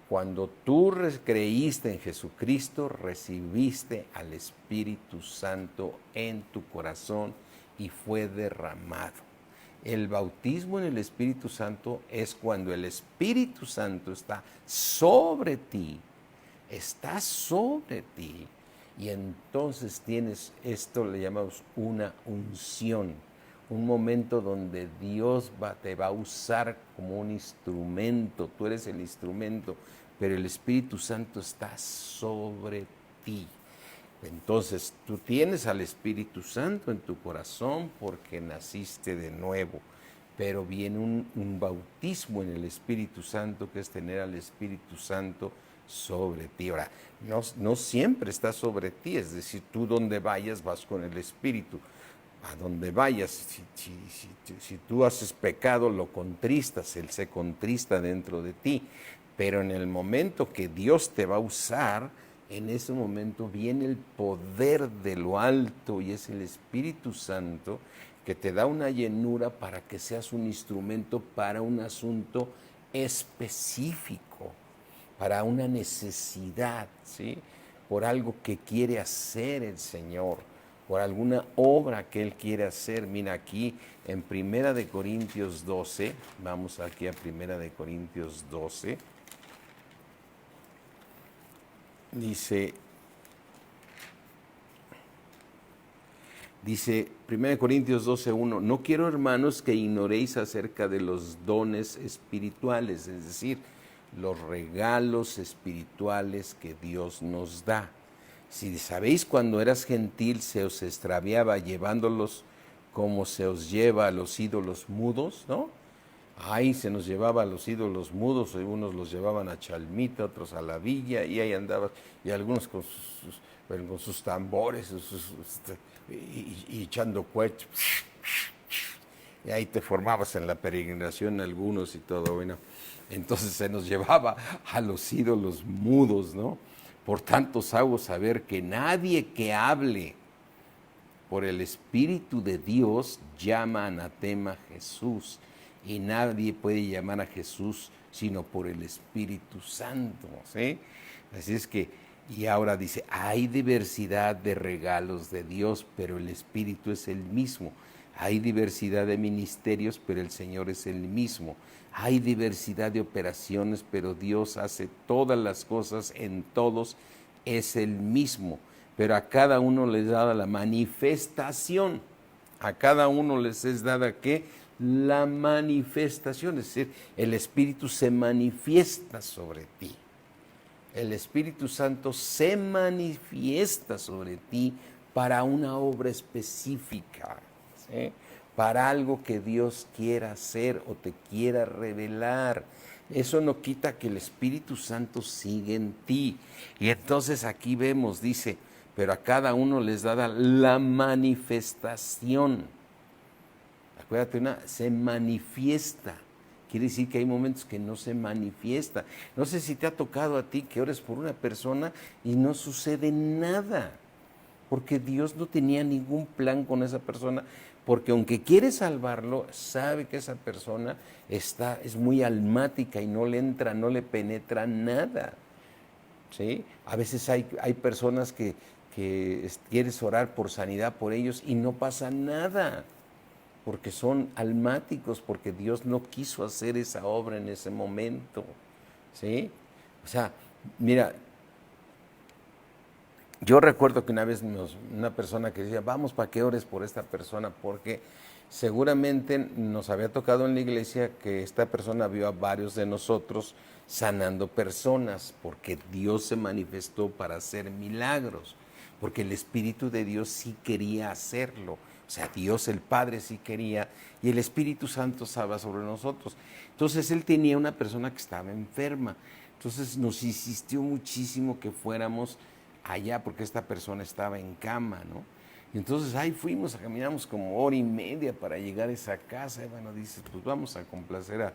Cuando tú creíste en Jesucristo, recibiste al Espíritu Santo en tu corazón y fue derramado. El bautismo en el Espíritu Santo es cuando el Espíritu Santo está sobre ti, y entonces tienes, esto le llamamos una unción, un momento donde Dios te va a usar como un instrumento, tú eres el instrumento, pero el Espíritu Santo está sobre ti. Entonces, tú tienes al Espíritu Santo en tu corazón porque naciste de nuevo, pero viene un bautismo en el Espíritu Santo, que es tener al Espíritu Santo sobre ti. Ahora, no siempre está sobre ti, es decir, tú donde vayas vas con el Espíritu. A donde vayas, si tú haces pecado, lo contristas, Él se contrista dentro de ti. Pero en el momento que Dios te va a usar, en ese momento viene el poder de lo alto y es el Espíritu Santo que te da una llenura para que seas un instrumento para un asunto específico, para una necesidad, ¿sí? Por algo que quiere hacer el Señor, por alguna obra que Él quiere hacer. Mira aquí en Primera de Corintios 12, vamos aquí a Primera de Corintios 12, dice 1 Corintios 12:1, no quiero, hermanos, que ignoréis acerca de los dones espirituales, es decir, los regalos espirituales que Dios nos da. Si sabéis, cuando eras gentil se os extraviaba llevándolos como se os lleva a los ídolos mudos, ¿no? Ahí se nos llevaba a los ídolos mudos, unos los llevaban a Chalmita, otros a la villa, y ahí andaban, y algunos bueno, con sus tambores y echando cohetes. Y ahí te formabas en la peregrinación algunos y todo, bueno. Entonces se nos llevaba a los ídolos mudos, ¿no? Por tanto, os hago saber que nadie que hable por el Espíritu de Dios llama anatema a Jesús. Y nadie puede llamar a Jesús sino por el Espíritu Santo, ¿sí? Así es que, y ahora dice, hay diversidad de regalos de Dios, pero el Espíritu es el mismo. Hay diversidad de ministerios, pero el Señor es el mismo. Hay diversidad de operaciones, pero Dios hace todas las cosas en todos, es el mismo. Pero a cada uno les da la manifestación. A cada uno les es dada, ¿qué? La manifestación, es decir, el Espíritu se manifiesta sobre ti. El Espíritu Santo se manifiesta sobre ti para una obra específica, ¿sí? Para algo que Dios quiera hacer o te quiera revelar. Eso no quita que el Espíritu Santo siga en ti. Y entonces aquí vemos, dice, pero a cada uno les da la manifestación. Acuérdate, se manifiesta. Quiere decir que hay momentos que no se manifiesta. No sé si te ha tocado a ti que ores por una persona y no sucede nada, porque Dios no tenía ningún plan con esa persona, porque aunque quiere salvarlo, sabe que esa persona es muy almática y no le entra, no le penetra nada, ¿sí? A veces hay personas que quieres orar por sanidad por ellos y no pasa nada, porque son almáticos, porque Dios no quiso hacer esa obra en ese momento, ¿sí? O sea, mira, yo recuerdo que una vez una persona que decía, vamos para que ores por esta persona, porque seguramente nos había tocado en la iglesia que esta persona vio a varios de nosotros sanando personas, porque Dios se manifestó para hacer milagros, porque el Espíritu de Dios sí quería hacerlo. O sea, Dios el Padre sí quería, y el Espíritu Santo estaba sobre nosotros. Entonces él tenía una persona que estaba enferma. Entonces nos insistió muchísimo que fuéramos allá porque esta persona estaba en cama, ¿no? Y entonces ahí fuimos, caminamos como hora y media para llegar a esa casa. Y bueno, dices, pues vamos a complacer a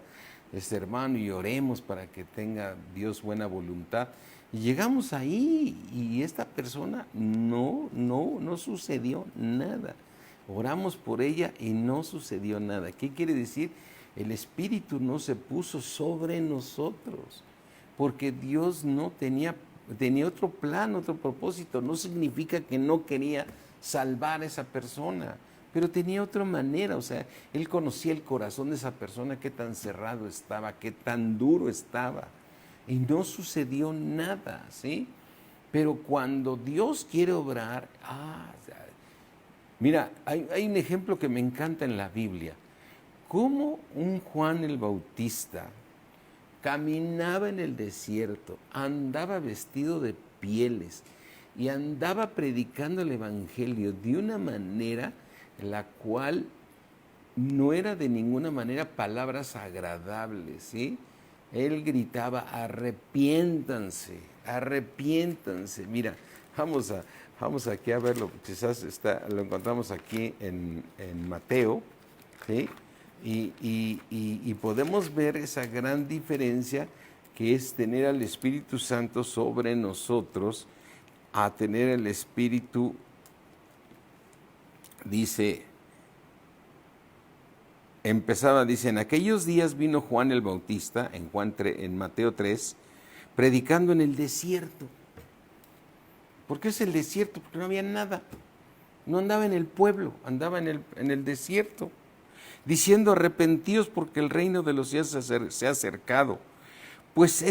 este hermano y oremos para que tenga Dios buena voluntad. Y llegamos ahí y esta persona no sucedió nada. Oramos por ella y no sucedió nada. ¿Qué quiere decir? El Espíritu no se puso sobre nosotros, porque Dios no tenía otro plan, otro propósito. No significa que no quería salvar a esa persona, pero tenía otra manera. O sea, Él conocía el corazón de esa persona, qué tan cerrado estaba, qué tan duro estaba. Y no sucedió nada, ¿sí? Pero cuando Dios quiere obrar, mira, hay un ejemplo que me encanta en la Biblia. Cómo un Juan el Bautista caminaba en el desierto, andaba vestido de pieles y andaba predicando el Evangelio de una manera la cual no era de ninguna manera palabras agradables, ¿sí? Él gritaba, arrepiéntanse, arrepiéntanse. Mira, vamos aquí a verlo, quizás lo encontramos aquí en Mateo, ¿sí? Y podemos ver esa gran diferencia que es tener al Espíritu Santo sobre nosotros a tener el Espíritu, dice, dice, en aquellos días vino Juan el Bautista, en Mateo 3, predicando en el desierto. ¿Por qué es el desierto? Porque no había nada. No andaba en el pueblo, andaba en el desierto, diciendo, arrepentíos porque el reino de los cielos se ha acercado. Pues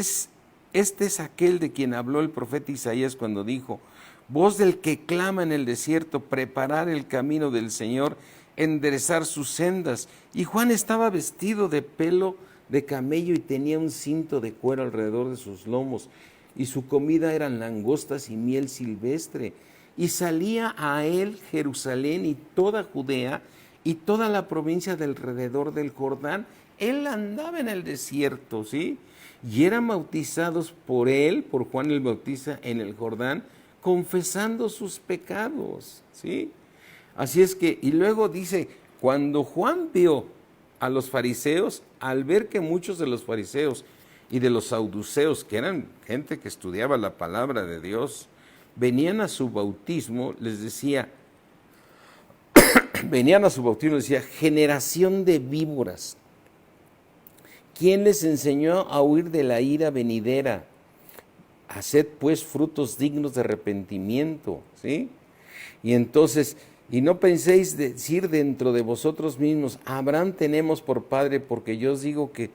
este es aquel de quien habló el profeta Isaías cuando dijo, voz del que clama en el desierto, preparar el camino del Señor, enderezar sus sendas. Y Juan estaba vestido de pelo de camello y tenía un cinto de cuero alrededor de sus lomos, y su comida eran langostas y miel silvestre. Y salía a él Jerusalén y toda Judea y toda la provincia del alrededor del Jordán, Él andaba en el desierto, ¿sí? Y eran bautizados por él, por Juan el Bautista, en el Jordán, confesando sus pecados, ¿sí? Así es que, y luego dice, cuando Juan vio a los fariseos, al ver que muchos de los fariseos y de los saduceos, que eran gente que estudiaba la palabra de Dios, venían a su bautismo, les decía, generación de víboras, ¿quién les enseñó a huir de la ira venidera? Haced pues frutos dignos de arrepentimiento, ¿sí? Y entonces, y no penséis decir dentro de vosotros mismos, Abraham tenemos por padre, porque yo os digo que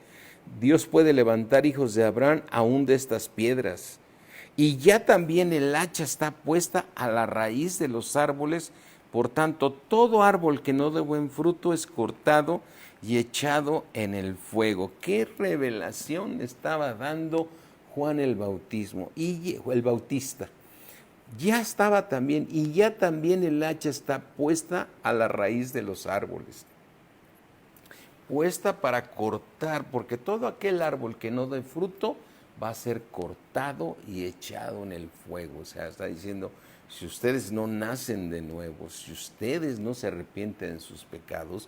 Dios puede levantar hijos de Abraham aún de estas piedras. Y ya también el hacha está puesta a la raíz de los árboles, por tanto, todo árbol que no dé buen fruto es cortado y echado en el fuego. ¿Qué revelación estaba dando Juan el Bautista? Ya estaba también, y ya también el hacha está puesta a la raíz de los árboles, puesta para cortar, porque todo aquel árbol que no dé fruto va a ser cortado y echado en el fuego. O sea, está diciendo, si ustedes no nacen de nuevo, si ustedes no se arrepienten de sus pecados,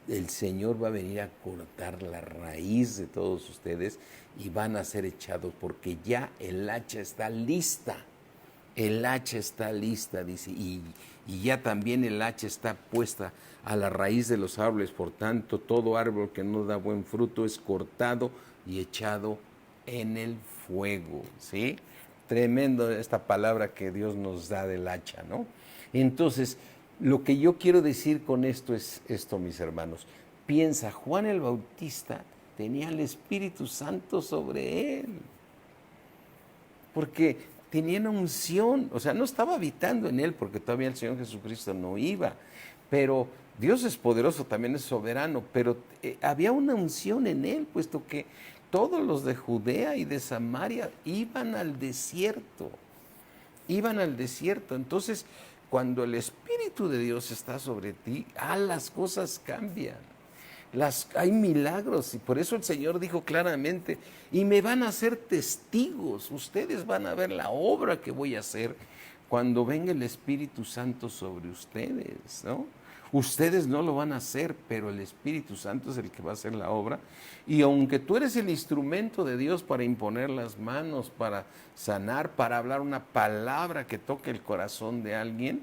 el Señor va a venir a cortar la raíz de todos ustedes y van a ser echados, porque ya el hacha está lista. El hacha está lista, dice, y ya también el hacha está puesta a la raíz de los árboles. Por tanto, todo árbol que no da buen fruto es cortado y echado en el fuego, ¿sí? Tremendo esta palabra que Dios nos da del hacha, ¿no? Entonces, lo que yo quiero decir con esto es esto, mis hermanos. Piensa, Juan el Bautista tenía el Espíritu Santo sobre él, porque tenía una unción, o sea, no estaba habitando en él, porque todavía el Señor Jesucristo no iba, pero Dios es poderoso, también es soberano, pero había una unción en él, puesto que todos los de Judea y de Samaria iban al desierto, entonces cuando el Espíritu de Dios está sobre ti, las cosas cambian. Hay milagros, y por eso el Señor dijo claramente, y me van a hacer testigos, ustedes van a ver la obra que voy a hacer cuando venga el Espíritu Santo sobre ustedes, ¿no? Ustedes no lo van a hacer, pero el Espíritu Santo es el que va a hacer la obra, y aunque tú eres el instrumento de Dios para imponer las manos, para sanar, para hablar una palabra que toque el corazón de alguien,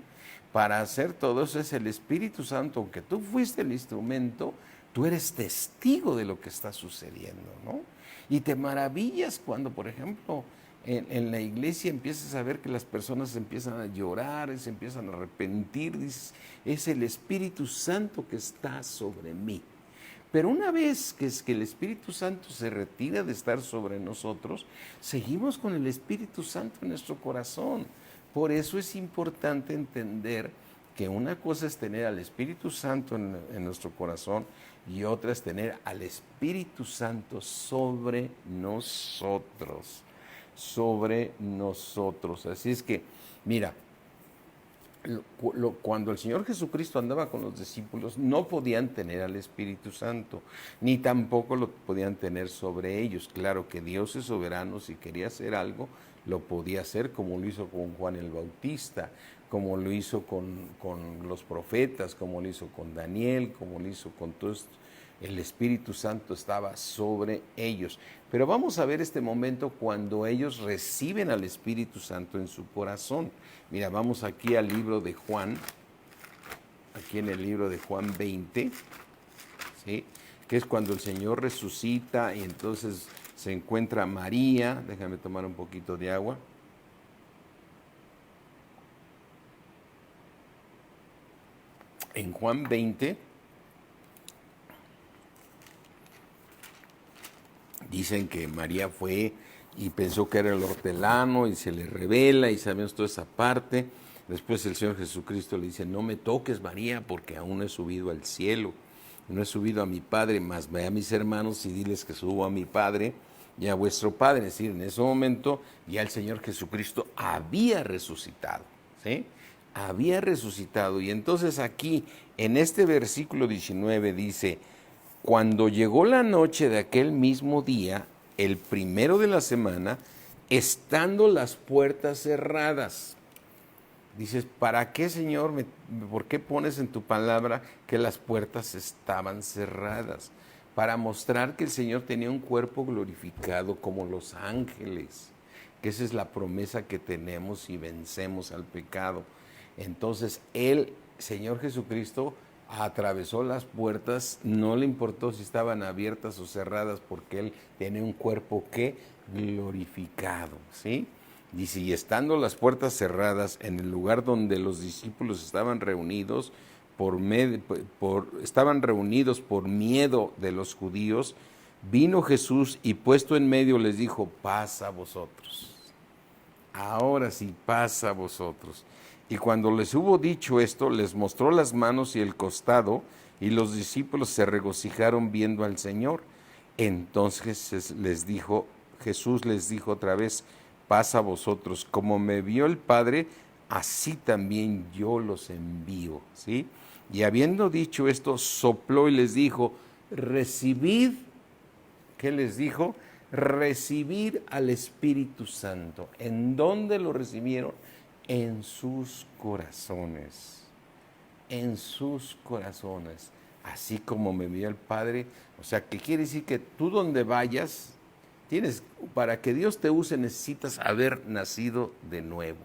para hacer todo eso es el Espíritu Santo, aunque tú fuiste el instrumento, tú eres testigo de lo que está sucediendo, ¿no? Y te maravillas cuando, por ejemplo, en la iglesia empiezas a ver que las personas empiezan a llorar, se empiezan a arrepentir, dices, es el Espíritu Santo que está sobre mí. Pero una vez que el Espíritu Santo se retira de estar sobre nosotros, seguimos con el Espíritu Santo en nuestro corazón. Por eso es importante entender que una cosa es tener al Espíritu Santo en nuestro corazón y otra es tener al Espíritu Santo sobre nosotros, Así es que, mira, cuando el Señor Jesucristo andaba con los discípulos, no podían tener al Espíritu Santo, ni tampoco lo podían tener sobre ellos. Claro que Dios es soberano, si quería hacer algo, lo podía hacer, como lo hizo con Juan el Bautista, como lo hizo con los profetas, como lo hizo con Daniel, como lo hizo con todos. El Espíritu Santo estaba sobre ellos. Pero vamos a ver este momento cuando ellos reciben al Espíritu Santo en su corazón. Mira, vamos aquí al libro de Juan, aquí en el libro de Juan 20, ¿sí? Que es cuando el Señor resucita y entonces se encuentra María. Déjame tomar un poquito de agua. En Juan 20 dicen que María fue y pensó que era el hortelano y se le revela y sabemos toda esa parte. Después el Señor Jesucristo le dice, no me toques, María, porque aún no he subido al cielo, no he subido a mi Padre, mas ve a mis hermanos y diles que subo a mi Padre y a vuestro Padre. Es decir, en ese momento ya el Señor Jesucristo había resucitado, ¿sí? Había resucitado. Y entonces aquí, en este versículo 19 dice, cuando llegó la noche de aquel mismo día, el primero de la semana, estando las puertas cerradas. Dices, ¿para qué, Señor? ¿Por qué pones en tu palabra que las puertas estaban cerradas? Para mostrar que el Señor tenía un cuerpo glorificado como los ángeles, que esa es la promesa que tenemos si vencemos al pecado. Entonces, Él, Señor Jesucristo, atravesó las puertas, no le importó si estaban abiertas o cerradas, porque Él tenía un cuerpo que glorificado, ¿sí? Dice, y estando las puertas cerradas en el lugar donde los discípulos estaban reunidos, estaban reunidos por miedo de los judíos, vino Jesús y puesto en medio les dijo, paz a vosotros. Ahora sí, paz a vosotros. Y cuando les hubo dicho esto, les mostró las manos y el costado, y los discípulos se regocijaron viendo al Señor. Entonces Jesús les dijo otra vez, paz a vosotros, como me vio el Padre, así también yo los envío, ¿sí? Y habiendo dicho esto, sopló y les dijo, recibid, ¿qué les dijo? Recibir al Espíritu Santo. ¿En dónde lo recibieron? En sus corazones, en sus corazones, así como me vio el Padre. O sea, ¿qué quiere decir? Que tú donde vayas, para que Dios te use necesitas haber nacido de nuevo.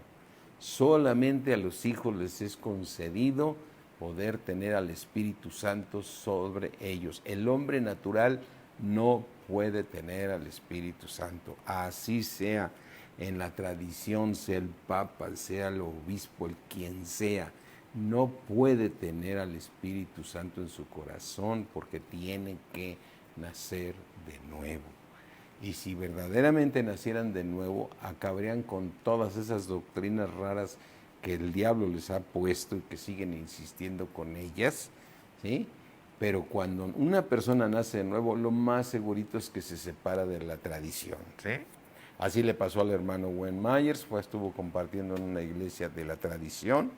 Solamente a los hijos les es concedido poder tener al Espíritu Santo sobre ellos. El hombre natural no puede tener al Espíritu Santo, así sea en la tradición, sea el Papa, sea el obispo, el quien sea, no puede tener al Espíritu Santo en su corazón porque tiene que nacer de nuevo. Y si verdaderamente nacieran de nuevo, acabarían con todas esas doctrinas raras que el diablo les ha puesto y que siguen insistiendo con ellas, ¿sí? Pero cuando una persona nace de nuevo, lo más segurito es que se separa de la tradición, ¿sí? Así le pasó al hermano Wayne Myers, estuvo compartiendo en una iglesia de la tradición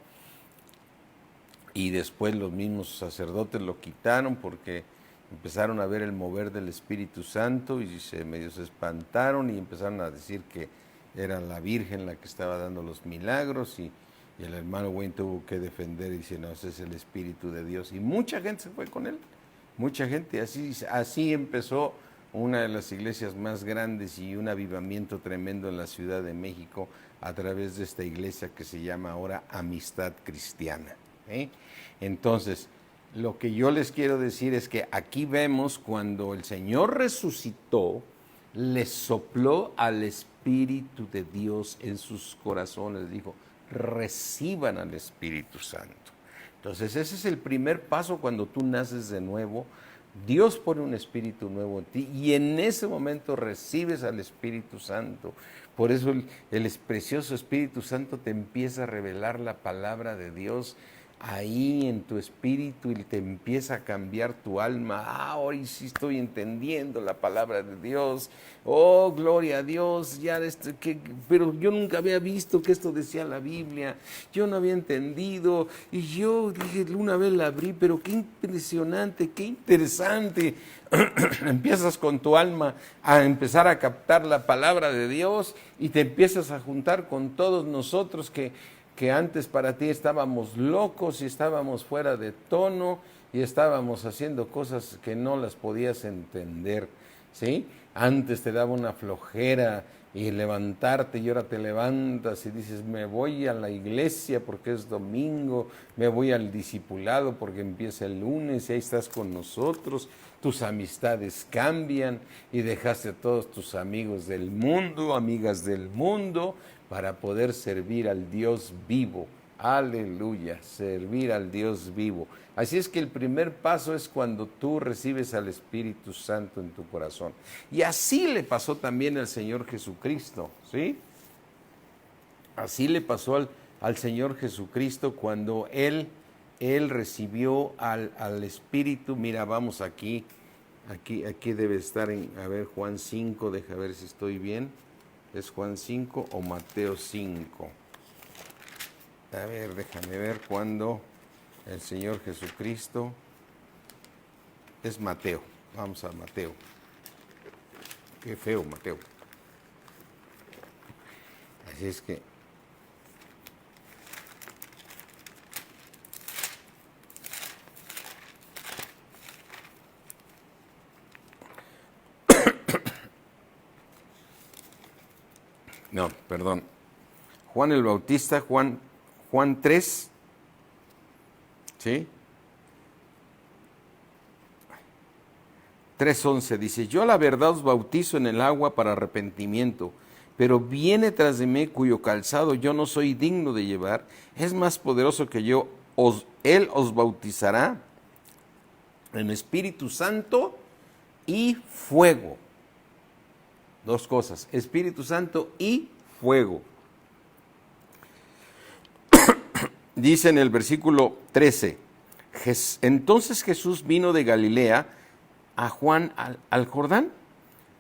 y después los mismos sacerdotes lo quitaron porque empezaron a ver el mover del Espíritu Santo y medio se espantaron y empezaron a decir que era la Virgen la que estaba dando los milagros y el hermano Wayne tuvo que defender y dice, no, ese es el Espíritu de Dios. Y mucha gente se fue con él, mucha gente. Así empezó una de las iglesias más grandes y un avivamiento tremendo en la Ciudad de México a través de esta iglesia que se llama ahora Amistad Cristiana, ¿eh? Entonces, lo que yo les quiero decir es que aquí vemos cuando el Señor resucitó, les sopló al Espíritu de Dios en sus corazones, dijo, reciban al Espíritu Santo. Entonces ese es el primer paso cuando tú naces de nuevo. Dios pone un espíritu nuevo en ti y en ese momento recibes al Espíritu Santo. Por eso el precioso Espíritu Santo te empieza a revelar la palabra de Dios ahí en tu espíritu y te empieza a cambiar tu alma. Hoy sí estoy entendiendo la palabra de Dios. Oh, gloria a Dios. Pero yo nunca había visto que esto decía la Biblia. Yo no había entendido. Y yo dije, una vez la abrí, pero qué impresionante, qué interesante. Empiezas con tu alma a empezar a captar la palabra de Dios y te empiezas a juntar con todos nosotros que antes para ti estábamos locos y estábamos fuera de tono y estábamos haciendo cosas que no las podías entender, ¿sí? Antes te daba una flojera y levantarte y ahora te levantas y dices, me voy a la iglesia porque es domingo, me voy al discipulado porque empieza el lunes y ahí estás con nosotros. Tus amistades cambian y dejaste a todos tus amigos del mundo, amigas del mundo, para poder servir al Dios vivo. Aleluya, servir al Dios vivo. Así es que el primer paso es cuando tú recibes al Espíritu Santo en tu corazón. Y así le pasó también al Señor Jesucristo, ¿sí? Así le pasó al Señor Jesucristo cuando Él recibió al Espíritu. Mira, vamos aquí debe estar a ver, Juan 5, deja ver si estoy bien. ¿Es Juan 5 o Mateo 5? A ver, déjame ver cuándo el Señor Jesucristo. Es Mateo. Vamos a Mateo. Qué feo, Mateo. Así es que no, perdón. Juan el Bautista, Juan 3, ¿sí? 3:11 dice, yo a la verdad os bautizo en el agua para arrepentimiento, pero viene tras de mí cuyo calzado yo no soy digno de llevar, es más poderoso que yo, él os bautizará en Espíritu Santo y fuego. Dos cosas, Espíritu Santo y fuego. Dice en el versículo 13, entonces Jesús vino de Galilea a Juan al Jordán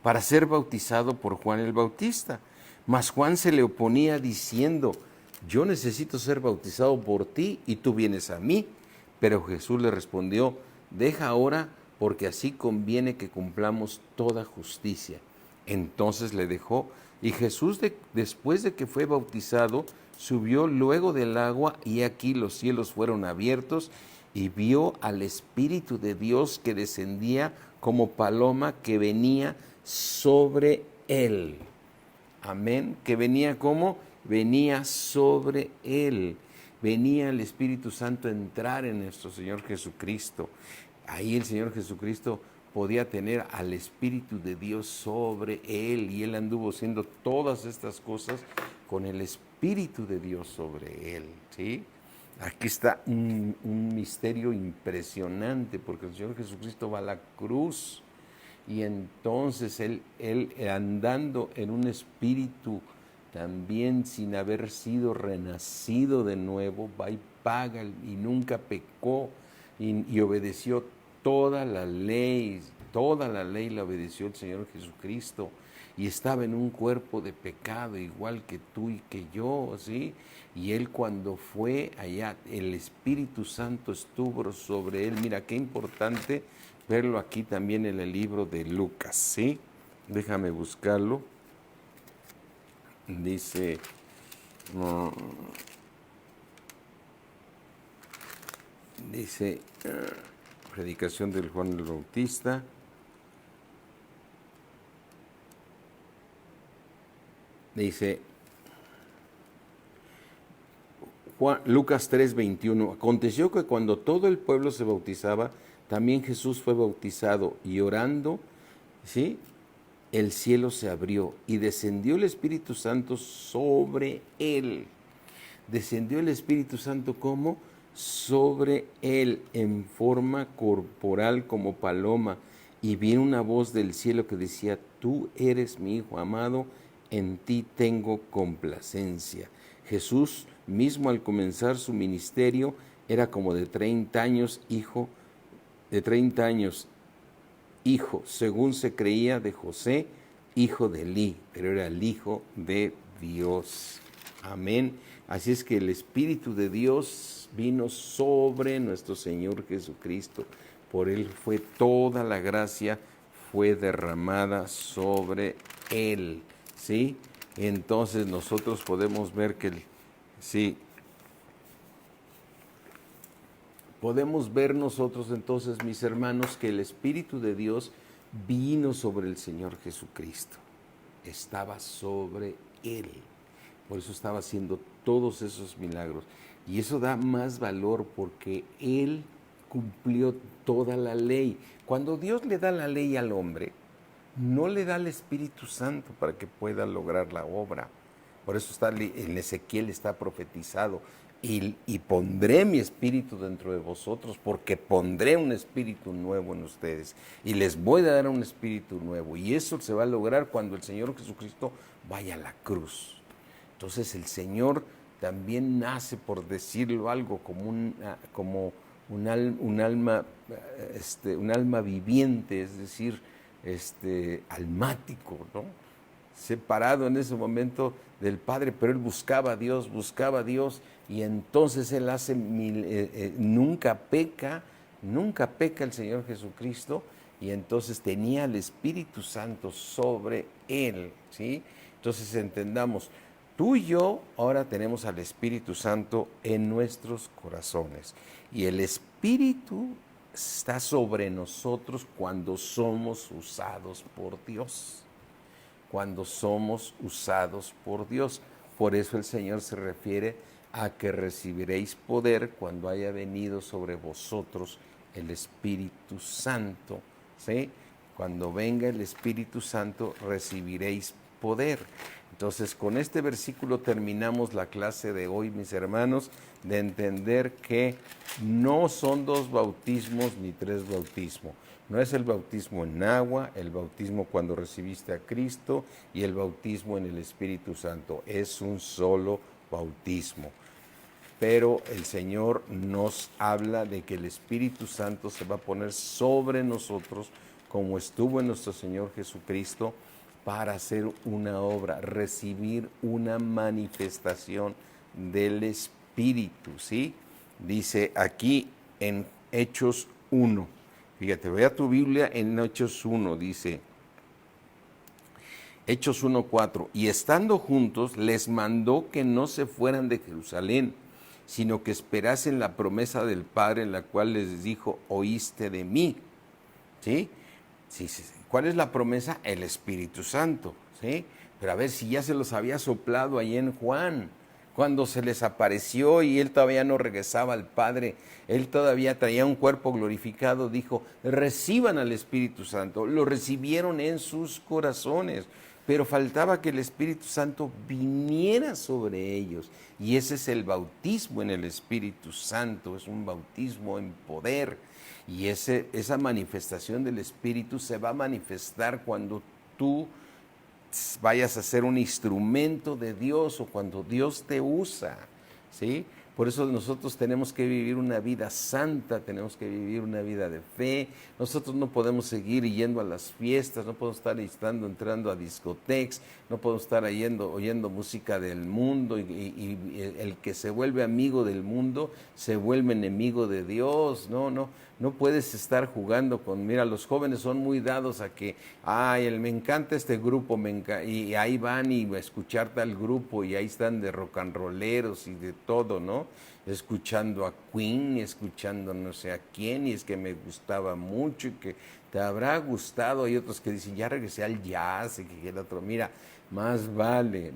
para ser bautizado por Juan el Bautista. Mas Juan se le oponía diciendo, yo necesito ser bautizado por ti y tú vienes a mí. Pero Jesús le respondió, deja ahora porque así conviene que cumplamos toda justicia. Entonces le dejó y Jesús después de que fue bautizado subió luego del agua y aquí los cielos fueron abiertos y vio al Espíritu de Dios que descendía como paloma que venía sobre él. Amén. Que venía como venía sobre él. Venía el Espíritu Santo a entrar en nuestro Señor Jesucristo. Ahí el Señor Jesucristo podía tener al Espíritu de Dios sobre él y él anduvo haciendo todas estas cosas con el Espíritu de Dios sobre él, ¿sí? Aquí está un misterio impresionante porque el Señor Jesucristo va a la cruz y entonces él andando en un espíritu también sin haber sido renacido de nuevo, va y paga y nunca pecó y obedeció toda la ley la obedeció el Señor Jesucristo y estaba en un cuerpo de pecado igual que tú y que yo, ¿sí? Y él cuando fue allá, el Espíritu Santo estuvo sobre él. Mira, qué importante verlo aquí también en el libro de Lucas, ¿sí? Déjame buscarlo. Dice, predicación del Juan el Bautista. Dice, Lucas 3:21, aconteció que cuando todo el pueblo se bautizaba, también Jesús fue bautizado y orando, ¿sí? El cielo se abrió y descendió el Espíritu Santo sobre él. Descendió el Espíritu Santo como sobre él en forma corporal como paloma y vino una voz del cielo que decía, tú eres mi Hijo amado, en ti tengo complacencia. Jesús mismo al comenzar su ministerio era como de 30 años, hijo, según se creía de José, hijo de Elí, pero era el Hijo de Dios. Amén. Así es que el Espíritu de Dios vino sobre nuestro Señor Jesucristo. Por él fue toda la gracia, fue derramada sobre él. ¿Sí? Entonces nosotros podemos ver que, sí, podemos ver nosotros entonces, mis hermanos, que el Espíritu de Dios vino sobre el Señor Jesucristo. Estaba sobre él. Por eso estaba haciendo todos esos milagros. Y eso da más valor porque él cumplió toda la ley. Cuando Dios le da la ley al hombre, no le da el Espíritu Santo para que pueda lograr la obra. Por eso está en Ezequiel está profetizado. Y pondré mi espíritu dentro de vosotros, porque pondré un espíritu nuevo en ustedes. Y les voy a dar un espíritu nuevo. Y eso se va a lograr cuando el Señor Jesucristo vaya a la cruz. Entonces el Señor también nace, por decirlo algo, como un alma viviente, es decir, almático, ¿no? Separado en ese momento del Padre, pero él buscaba a Dios, y entonces él hace nunca peca el Señor Jesucristo, y entonces tenía el Espíritu Santo sobre él, ¿sí? Entonces entendamos, tú y yo ahora tenemos al Espíritu Santo en nuestros corazones y el Espíritu está sobre nosotros cuando somos usados por Dios. Cuando somos usados por Dios. Por eso el Señor se refiere a que recibiréis poder cuando haya venido sobre vosotros el Espíritu Santo, ¿sí? Cuando venga el Espíritu Santo recibiréis poder. Entonces, con este versículo terminamos la clase de hoy, mis hermanos, de entender que no son 2 bautismos ni 3 bautismos. No es el bautismo en agua, el bautismo cuando recibiste a Cristo y el bautismo en el Espíritu Santo. Es un solo bautismo. Pero el Señor nos habla de que el Espíritu Santo se va a poner sobre nosotros como estuvo en nuestro Señor Jesucristo para hacer una obra, recibir una manifestación del Espíritu, ¿sí? Dice aquí en Hechos 1. Fíjate, ve a tu Biblia en Hechos 1, dice, Hechos 1:4, y estando juntos les mandó que no se fueran de Jerusalén, sino que esperasen la promesa del Padre, en la cual les dijo, oíste de mí. ¿Sí? Sí, sí, sí. ¿Cuál es la promesa? El Espíritu Santo, ¿sí? Pero a ver si ya se los había soplado ahí en Juan, cuando se les apareció y él todavía no regresaba al Padre, él todavía traía un cuerpo glorificado, dijo, reciban al Espíritu Santo, lo recibieron en sus corazones, pero faltaba que el Espíritu Santo viniera sobre ellos, y ese es el bautismo en el Espíritu Santo, es un bautismo en poder, y esa manifestación del Espíritu se va a manifestar cuando tú vayas a ser un instrumento de Dios o cuando Dios te usa, ¿sí? Por eso nosotros tenemos que vivir una vida santa, tenemos que vivir una vida de fe. Nosotros no podemos seguir yendo a las fiestas, no podemos estar entrando a discotecas, no podemos estar oyendo música del mundo y el que se vuelve amigo del mundo se vuelve enemigo de Dios. No puedes estar jugando mira, los jóvenes son muy dados a que, me encanta este grupo, y ahí van y a escuchar tal grupo y ahí están de rock and rolleros y de todo, ¿no? Escuchando a Queen, escuchando no sé a quién, y es que me gustaba mucho y que te habrá gustado. Hay otros que dicen, ya regresé al jazz y que el otro, mira, más vale,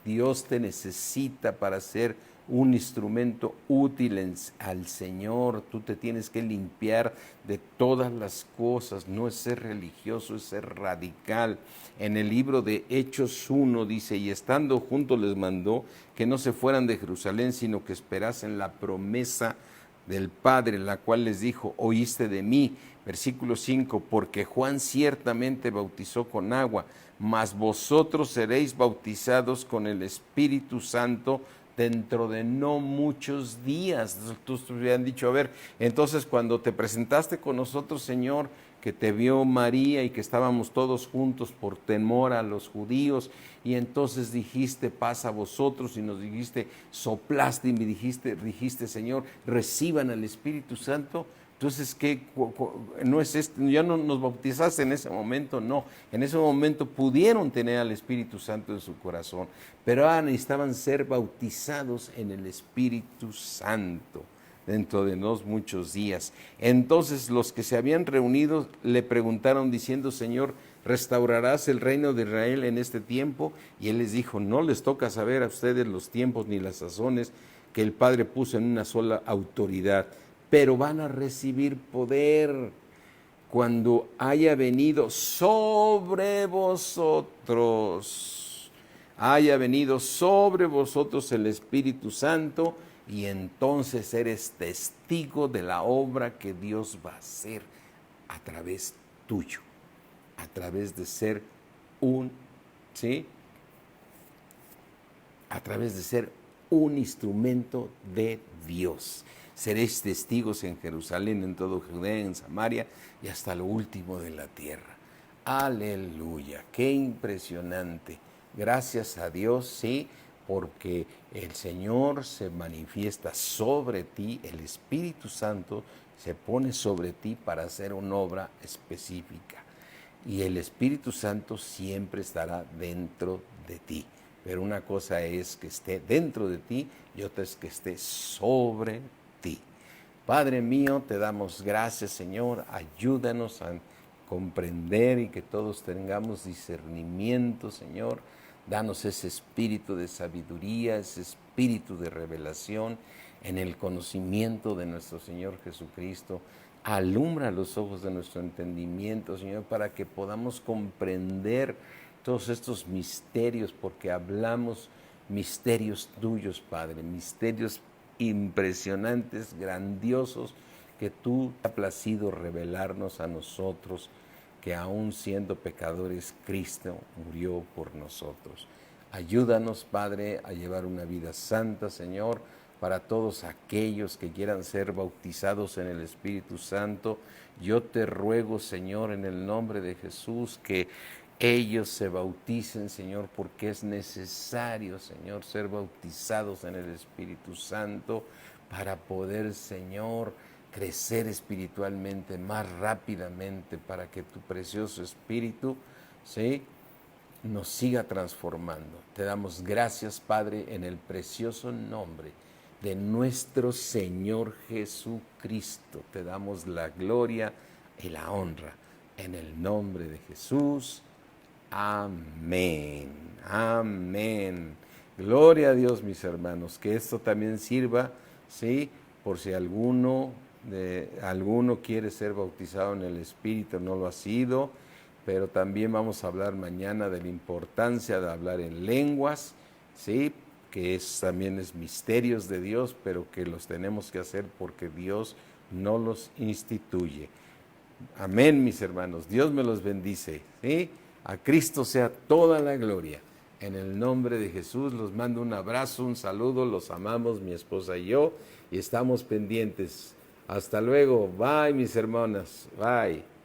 Dios te necesita para ser un instrumento útil al Señor. Tú te tienes que limpiar de todas las cosas, no es ser religioso, es ser radical. En el libro de Hechos 1 dice, y estando juntos les mandó que no se fueran de Jerusalén, sino que esperasen la promesa del Padre, la cual les dijo, oíste de mí. Versículo 5, porque Juan ciertamente bautizó con agua, mas vosotros seréis bautizados con el Espíritu Santo dentro de no muchos días. Tú hubieran dicho, a ver, entonces cuando te presentaste con nosotros, Señor, que te vio María y que estábamos todos juntos por temor a los judíos, y entonces dijiste, paz a vosotros, y nos dijiste, soplaste y me dijiste, Señor, reciban al Espíritu Santo. Entonces, ¿qué? No es esto, ya no nos bautizaste en ese momento, no. En ese momento pudieron tener al Espíritu Santo en su corazón, pero ahora necesitaban ser bautizados en el Espíritu Santo dentro de unos muchos días. Entonces los que se habían reunido le preguntaron diciendo, Señor, ¿restaurarás el reino de Israel en este tiempo? Y él les dijo, no les toca saber a ustedes los tiempos ni las sazones que el Padre puso en una sola autoridad, pero van a recibir poder cuando haya venido sobre vosotros, el Espíritu Santo, y entonces eres testigo de la obra que Dios va a hacer a través tuyo, a través de ser a través de ser un instrumento de Dios. Seréis testigos en Jerusalén, en todo Judea, en Samaria y hasta lo último de la tierra. Aleluya, qué impresionante. Gracias a Dios, sí, porque el Señor se manifiesta sobre ti, el Espíritu Santo se pone sobre ti para hacer una obra específica. Y el Espíritu Santo siempre estará dentro de ti. Pero una cosa es que esté dentro de ti y otra es que esté sobre ti. Padre mío, te damos gracias, Señor. Ayúdanos a comprender y que todos tengamos discernimiento, Señor. Danos ese espíritu de sabiduría, ese espíritu de revelación en el conocimiento de nuestro Señor Jesucristo. Alumbra los ojos de nuestro entendimiento, Señor, para que podamos comprender todos estos misterios, porque hablamos misterios tuyos, Padre, misterios impresionantes, grandiosos, que tú te ha placido revelarnos a nosotros, que aún siendo pecadores, Cristo murió por nosotros. Ayúdanos, Padre, a llevar una vida santa, Señor, para todos aquellos que quieran ser bautizados en el Espíritu Santo. Yo te ruego, Señor, en el nombre de Jesús, que ellos se bauticen, Señor, porque es necesario, Señor, ser bautizados en el Espíritu Santo para poder, Señor, crecer espiritualmente más rápidamente, para que tu precioso Espíritu, ¿sí?, nos siga transformando. Te damos gracias, Padre, en el precioso nombre de nuestro Señor Jesucristo. Te damos la gloria y la honra en el nombre de Jesús. Amén. Amén. Gloria a Dios, mis hermanos. Que esto también sirva, ¿sí?, por si alguno quiere ser bautizado en el Espíritu, no lo ha sido. Pero también vamos a hablar mañana de la importancia de hablar en lenguas, ¿sí?, que también es misterios de Dios, pero que los tenemos que hacer porque Dios no los instituye. Amén, mis hermanos. Dios me los bendice, ¿sí? A Cristo sea toda la gloria. En el nombre de Jesús los mando un abrazo, un saludo, los amamos, mi esposa y yo, y estamos pendientes. Hasta luego. Bye, mis hermanas. Bye.